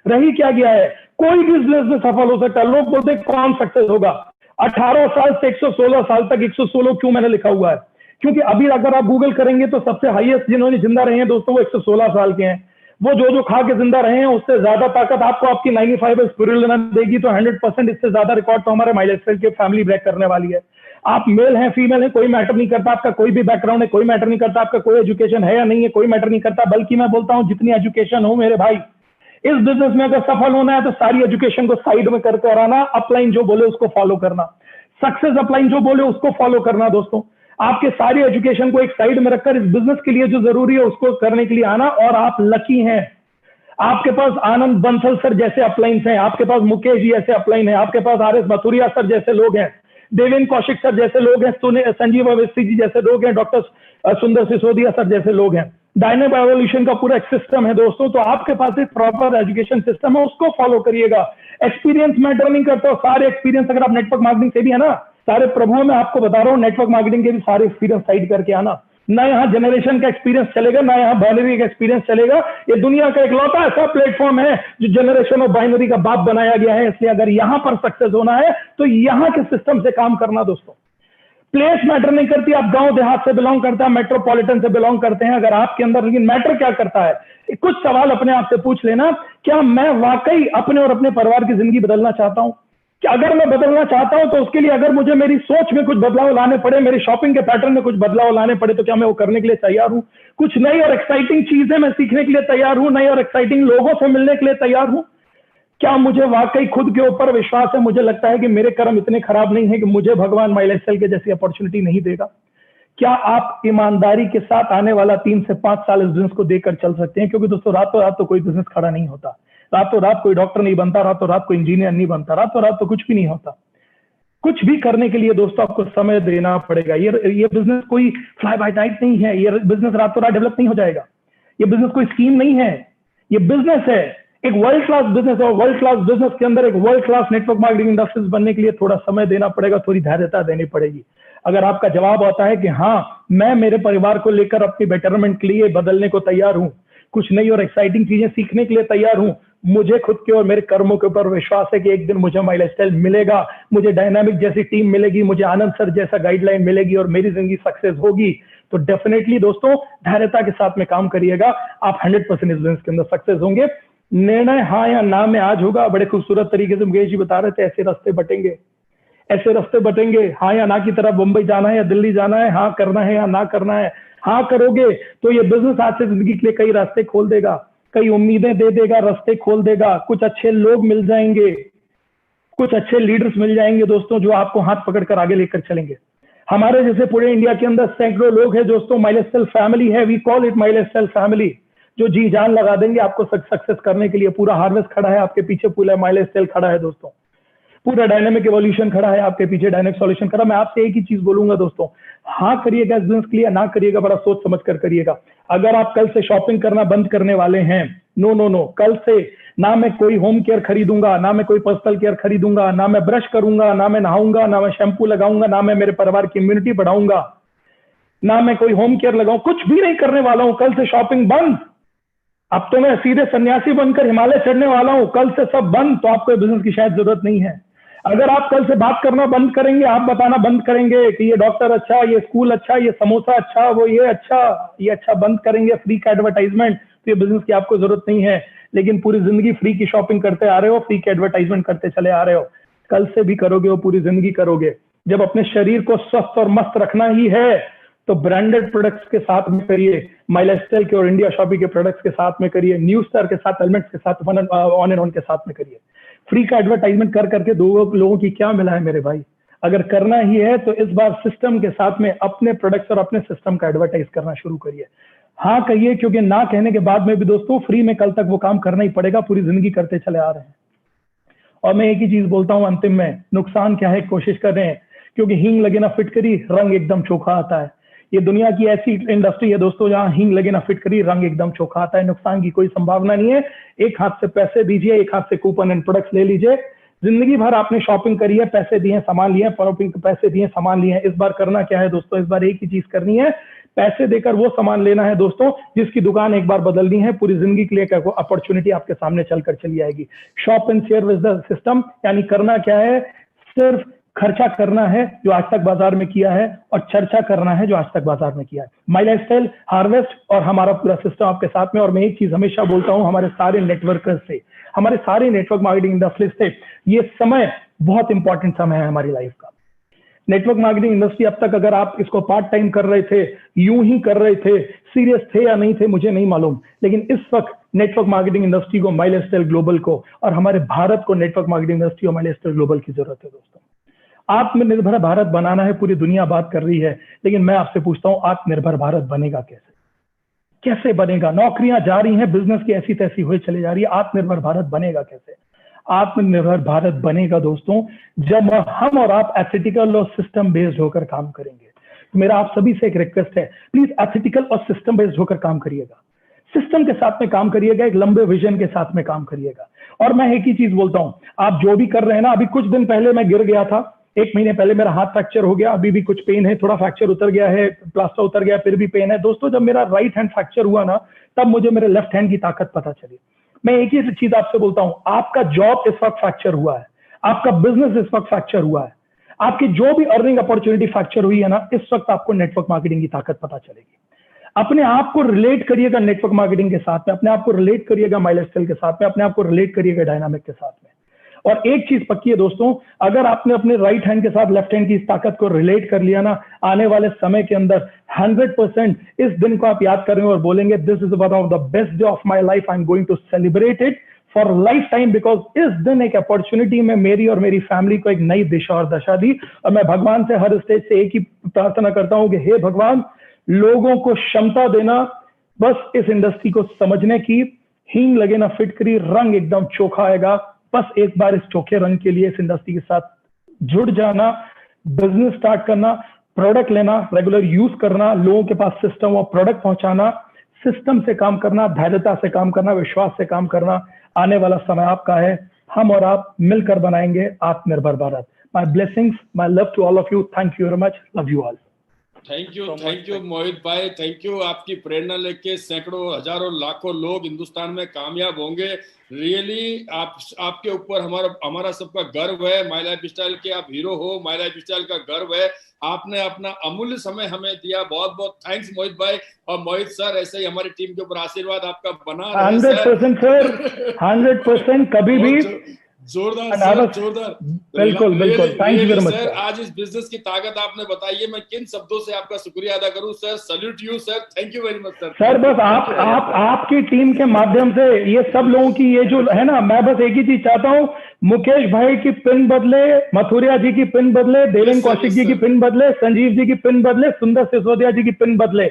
Speaker 1: रही क्या गया है? कोई भी बिजनेस में सफल हो सकता है। लोग बोलते हैं कौन सक्सेस होगा? 18 साल से 116 साल तक, 116 क्यों मैंने लिखा हुआ है? क्योंकि अभी अगर आप गूगल करेंगे तो सबसे हाईएस्ट जिन्होंने जिंदा रहे हैं दोस्तों वो 116 साल के हैं। वो जो खा के जिंदा रहे हैं उससे ज्यादा ताकत आपको आपकी 95 स्पिरुलिना देगी। तो 100% इससे ज्यादा रिकॉर्ड तो हमारे माइलस्टाइल की फैमिली ब्रेक करने वाली है। आप मेल हैं फीमेल है, कोई मैटर नहीं करता, आपका कोई भी बैकग्राउंड है कोई मैटर नहीं करता, आपका कोई एजुकेशन है या नहीं है कोई मैटर नहीं करता। बल्कि मैं बोलता हूं जितनी एजुकेशन हो मेरे भाई, इस बिजनेस में अगर सफल होना है तो सारी एजुकेशन को साइड में करके आना, अपलाइन जो बोले उसको फॉलो करना, सक्सेस अपलाइन जो बोले उसको फॉलो करना। दोस्तों आपके सारी एजुकेशन को एक साइड में रखकर इस बिजनेस के लिए जो जरूरी है उसको करने के लिए आना। और आप लकी हैं, आपके पास आनंद बंसल सर जैसे अपलाइंस हैं, आपके पास मुकेश जी ऐसे अपलाइन हैं, आपके पास RS मथुरिया सर जैसे लोग हैं, देवेंद्र कौशिक सर जैसे लोग हैं, संजीव अवस्थी जी जैसे लोग हैं, डॉक्टर सुंदर सिसोदिया सर जैसे लोग हैं। डायनेमिक एवोल्यूशन का पूरा एक सिस्टम है दोस्तों। तो आपके पास एक प्रॉपर एजुकेशन सिस्टम है, उसको फॉलो करिएगा। एक्सपीरियंस मैटर नहीं करता, सारे एक्सपीरियंस अगर आप नेटवर्क मार्केटिंग से भी है ना, सारे प्रभुओं में आपको बता रहा हूं, नेटवर्क मार्केटिंग के भी सारे एक्सपीरियंस साइड करके आना। ना यहाँ जनरेशन का एक्सपीरियंस चलेगा, ना यहाँ बाइनरी का एक्सपीरियंस चलेगा। ये दुनिया का इकलौता ऐसा प्लेटफॉर्म है जो जनरेशन और बाइनरी का बाप बनाया गया है। इसलिए अगर यहाँ पर सक्सेस होना है तो यहाँ के सिस्टम से काम करना। दोस्तों प्लेस मैटर नहीं करती, आप गांव देहात से बिलोंग करते हैं, मेट्रोपॉलिटन से बिलोंग करते हैं, अगर आपके अंदर, लेकिन मैटर क्या करता है? कुछ सवाल अपने आप से पूछ लेना, क्या मैं वाकई अपने और अपने परिवार की जिंदगी बदलना चाहता हूं? कि अगर मैं बदलना चाहता हूं तो उसके लिए अगर मुझे मेरी सोच में कुछ बदलाव लाने पड़े, मेरी शॉपिंग के पैटर्न में कुछ बदलाव लाने पड़े, तो क्या मैं वो करने के लिए तैयार हूं? कुछ नई और एक्साइटिंग चीजें मैं सीखने के लिए तैयार हूं, नई और एक्साइटिंग लोगों से मिलने के लिए तैयार हूं? क्या मुझे वाकई खुद के ऊपर विश्वास है? मुझे लगता है कि मेरे कर्म इतने खराब नहीं है कि मुझे भगवान माइलस्टाइल के जैसी अपॉर्चुनिटी नहीं देगा। क्या आप ईमानदारी के साथ आने वाला 3 से 5 साल इस बिजनेस को देकर चल सकते हैं? क्योंकि दोस्तों रातों रात तो कोई बिजनेस खड़ा नहीं होता, रातों रात कोई डॉक्टर नहीं बनता, रातों रात कोई इंजीनियर नहीं बनता, रातों रात तो कुछ भी नहीं होता। कुछ भी करने के लिए दोस्तों आपको समय देना पड़ेगा। ये बिजनेस कोई फ्लाई बाय नाइट नहीं है, ये बिजनेस रातों रात डेवलप नहीं हो जाएगा। ये बिजनेस कोई स्कीम नहीं है, ये बिजनेस है, एक वर्ल्ड क्लास बिजनेस। और वर्ल्ड क्लास बिजनेस के अंदर एक world class network marketing industries बनने के लिए थोड़ा समय देना पड़ेगा, थोड़ी धैर्यता देनी पड़ेगी। अगर आपका जवाब आता है कि हाँ मैं मेरे परिवार को लेकर अपनी बेटरमेंट के लिए बदलने को तैयार हूं, कुछ नई और एक्साइटिंग चीजें सीखने के लिए तैयार हूं, मुझे खुद के और मेरे कर्मों के ऊपर विश्वास है कि एक दिन मुझे माइलस्टाइल मिलेगा, मुझे डायनामिक जैसी टीम मिलेगी, मुझे आनंद सर जैसा गाइडलाइन मिलेगी और मेरी जिंदगी सक्सेस होगी, तो डेफिनेटली दोस्तों धैर्यता के साथ में काम करिएगा, आप 100% इस बिजनेस के अंदर सक्सेस होंगे। निर्णय हाँ या ना में आज होगा। बड़े खूबसूरत तरीके से मुकेश जी बता रहे थे, ऐसे रास्ते बटेंगे, ऐसे रास्ते बटेंगे, हाँ या ना की तरफ, मुंबई जाना है या दिल्ली जाना है, हाँ करना है या ना करना है। हाँ करोगे तो ये बिजनेस आज से जिंदगी के लिए कई रास्ते खोल देगा, कई उम्मीदें दे देगा, रास्ते खोल देगा, कुछ अच्छे लोग मिल जाएंगे, कुछ अच्छे लीडर्स मिल जाएंगे दोस्तों, जो आपको हाथ पकड़कर आगे लेकर चलेंगे। हमारे जैसे पूरे इंडिया के अंदर सैकड़ों लोग हैं दोस्तों, माइलस्टाइल फैमिली है, वी कॉल इट माइलस्टाइल फैमिली, जो जी जान लगा देंगे आपको सक्सेस करने के लिए। पूरा हार्वेस्ट खड़ा है आपके पीछे, पूरा माइलस्टाइल खड़ा है दोस्तों, पूरा डायनेमिक एवोल्यूशन खड़ा है आपके पीछे, डायनेमिक सॉल्यूशन खड़ा। मैं आपसे एक ही चीज बोलूंगा दोस्तों, हाँ करिएगा इस बिजनेस के लिए, ना करिएगा बड़ा सोच समझ कर करिएगा। अगर आप कल से शॉपिंग करना बंद करने वाले हैं, नो नो नो, कल से ना मैं कोई होम केयर खरीदूंगा, ना मैं कोई पर्सनल केयर खरीदूंगा, ना मैं ब्रश करूंगा, ना मैं नहाऊंगा, ना मैं शैम्पू लगाऊंगा, ना मैं मेरे परिवार की इम्यूनिटी बढ़ाऊंगा, ना मैं कोई होम केयर लगाऊं, कुछ भी नहीं करने वाला हूं। कल से शॉपिंग बंद। अब तो मैं सीधे सन्यासी बनकर हिमालय चढ़ने वाला हूं, कल से सब बंद। तो आपको बिजनेस की शायद जरूरत नहीं है। अगर आप कल से बात करना बंद करेंगे, आप बताना बंद करेंगे कि ये डॉक्टर अच्छा, ये स्कूल अच्छा, ये समोसा अच्छा, वो ये अच्छा बंद करेंगे फ्री का एडवर्टाइजमेंट, तो ये बिजनेस की आपको जरूरत नहीं है। लेकिन पूरी जिंदगी फ्री की शॉपिंग करते आ रहे हो, फ्री की एडवर्टाइजमेंट करते चले आ रहे हो, कल से भी करोगे, वो पूरी जिंदगी करोगे। जब अपने शरीर को स्वस्थ और मस्त रखना ही है तो ब्रांडेड प्रोडक्ट्स के साथ में करिए, माई लाइफस्टाइल के और इंडिया शॉपिंग के प्रोडक्ट्स के साथ में करिए, न्यू स्टार के साथ, एलिमेंट्स के साथ, ऑन एंड ऑन के साथ में करिए। फ्री का एडवर्टाइजमेंट कर करके दो लोगों की क्या मिला है मेरे भाई? अगर करना ही है तो इस बार सिस्टम के साथ में अपने प्रोडक्ट्स और अपने सिस्टम का एडवर्टाइज करना शुरू करिए। हाँ कहिए, क्योंकि ना कहने के बाद में भी दोस्तों फ्री में कल तक वो काम करना ही पड़ेगा, पूरी जिंदगी करते चले आ रहे हैं। और मैं एक ही चीज बोलता हूं अंतिम में, नुकसान क्या है कोशिश कर रहे हैं, क्योंकि हींग लगे ना फिटकरी रंग एकदम चोखा आता है। ये दुनिया की ऐसी इंडस्ट्री है दोस्तों जहां हींग लगे ना फिटकरी रंग एकदम चोखा आता है, नुकसान की कोई संभावना नहीं है। एक हाथ से पैसे दीजिए, एक हाथ से कूपन एंड प्रोडक्ट्स ले लीजिए। जिंदगी भर आपने शॉपिंग करी है, पैसे दिए, सामान लिए, पैसे दिए, सामान लिए। इस बार करना क्या है दोस्तों? इस बार एक ही चीज करनी है, पैसे देकर वो सामान लेना है दोस्तों जिसकी दुकान एक बार बदलनी है, पूरी जिंदगी के लिए अपॉर्चुनिटी आपके सामने चलकर चली आएगी। Shop and share with the system, यानी करना क्या है? सिर्फ खर्चा करना है जो आज तक बाजार में किया है, और चर्चा करना है जो आज तक बाजार में किया है। माई लाइफस्टाइल, हार्वेस्ट और हमारा पूरा सिस्टम आपके साथ में। और मैं एक चीज हमेशा बोलता हूं हमारे सारे नेटवर्कर्स से, हमारे सारे नेटवर्क मार्केटिंग इंडस्ट्री से, ये समय बहुत इंपॉर्टेंट समय है हमारी लाइफ का। नेटवर्क मार्केटिंग इंडस्ट्री अब तक अगर आप इसको पार्ट टाइम कर रहे थे, यूं ही कर रहे थे, सीरियस थे या नहीं थे मुझे नहीं मालूम, लेकिन इस वक्त नेटवर्क मार्केटिंग इंडस्ट्री को, माई लाइफस्टाइल ग्लोबल को और हमारे भारत को नेटवर्क मार्केटिंग इंडस्ट्री और माई लाइफस्टाइल ग्लोबल की जरूरत है दोस्तों। आत्मनिर्भर भारत बनाना है, पूरी दुनिया बात कर रही है, लेकिन मैं आपसे पूछता हूं आत्मनिर्भर भारत बनेगा कैसे? कैसे बनेगा? नौकरियां जा रही हैं, बिजनेस की ऐसी तैसी हुई चली जा रही है, आत्मनिर्भर भारत बनेगा कैसे? आत्मनिर्भर भारत बनेगा दोस्तों जब हम और आप एथिकल और सिस्टम बेस्ड होकर काम करेंगे। तो मेरा आप सभी से एक रिक्वेस्ट है, प्लीज एथिकल और सिस्टम बेस्ड होकर काम करिएगा, सिस्टम के साथ में काम करिएगा, एक लंबे विजन के साथ में काम करिएगा। और मैं एक ही चीज बोलता हूं, आप जो भी कर रहे हैं ना, अभी कुछ दिन पहले मैं गिर गया था, 1 महीने पहले मेरा हाथ फ्रैक्चर हो गया, अभी भी कुछ पेन है, थोड़ा फ्रैक्चर उतर गया है, प्लास्टर उतर गया, फिर भी पेन है दोस्तों। जब मेरा राइट हैंड फ्रैक्चर हुआ ना, तब मुझे मेरे लेफ्ट हैंड की ताकत पता चली। मैं एक ही चीज आपसे बोलता हूं, आपका जॉब इस वक्त फ्रैक्चर हुआ है, आपका बिजनेस इस वक्त फ्रैक्चर हुआ है, आपकी जो भी अर्निंग अपॉर्चुनिटी फ्रैक्चर हुई है ना, इस वक्त आपको नेटवर्क मार्केटिंग की ताकत पता चलेगी। अपने आप को रिलेट करिएगा नेटवर्क मार्केटिंग के साथ में, अपने आप को रिलेट करिएगा माई लाइफस्टाइल के साथ में, अपने आप को रिलेट करिएगा डायनामिक के साथ में। और एक चीज पक्की है दोस्तों, अगर आपने अपने राइट हैंड के साथ लेफ्ट हैंड की इस ताकत को रिलेट कर लिया ना, आने वाले समय के अंदर 100% इस दिन को आप याद करेंगे और बोलेंगे this is one of the best day of my life, I am going to celebrate it for lifetime, because इस दिन एक अपॉर्चुनिटी में मेरी और मेरी फैमिली को एक नई दिशा और दशा दी। और मैं भगवान से हर स्टेज से एक ही प्रार्थना करता हूं कि हे भगवान, लोगों को क्षमता देना बस इस इंडस्ट्री को समझने की, हींग लगे ना फिटकरी रंग एकदम चोखा आएगा, बस एक बार इस चोखे रंग के लिए इस इंडस्ट्री के साथ जुड़ जाना, बिजनेस स्टार्ट करना, प्रोडक्ट लेना, रेगुलर यूज करना, लोगों के पास सिस्टम और प्रोडक्ट पहुंचाना, सिस्टम से काम करना, धैर्यता से काम करना, विश्वास से काम करना। आने वाला समय आपका है, हम और आप मिलकर बनाएंगे आत्मनिर्भर Bharat. My blessings, my love to all of you, thank you very much, love you all.
Speaker 2: Thank you Mohit भाई, थैंक यू। आपकी प्रेरणा लेके सैकड़ों, हजारों, लाखों लोग हिंदुस्तान में कामयाब होंगे। रियली आपके ऊपर हमारा सबका गर्व है। माय लाइफ स्टाइल के आप हीरो हो, माय लाइफ स्टाइल का गर्व है। आपने अपना अमूल्य समय हमें दिया, बहुत बहुत थैंक्स मोहित भाई। और मोहित सर, ऐसे ही हमारी टीम के ऊपर आशीर्वाद आपका बना रहे।
Speaker 1: 100% सर, 100% कभी भी
Speaker 2: जोरदार जोरदार,
Speaker 1: बिल्कुल बिल्कुल, thank you very much
Speaker 2: sir. आज इस बिजनेस की ताकत आपने बताई है, मैं किन शब्दों से आपका शुक्रिया अदा करूं sir. Salute you sir, thank you very much sir.
Speaker 1: Sir बस आपकी टीम के माध्यम से ये सब लोगों की ये जो है ना, मैं बस एक ही चीज चाहता हूँ, मुकेश भाई की पिन बदले, मथुरिया जी की पिन बदले, देवेंद्र कौशिक जी की पिन बदले, संजीव जी की पिन बदले, सुंदर सिसोदिया जी की पिन बदले,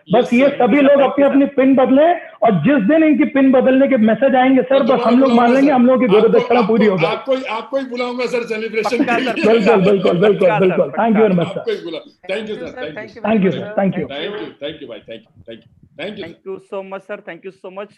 Speaker 1: बस ये सभी लोग अपनी अपनी पिन बदले। और जिस दिन इनकी पिन बदलने के मैसेज आएंगे सर, बस हम लोग मान लेंगे हम लोग की गुरुदक्षिणा पूरी होगी।
Speaker 2: आपको ही बुलाऊंगा सर सेलिब्रेशन।
Speaker 1: बिल्कुल बिल्कुल बिल्कुल बिल्कुल, thank you very much sir.
Speaker 2: Thank you sir,
Speaker 1: thank you sir, thank you
Speaker 2: भाई, thank you, thank you, thank you so much sir, thank you so much.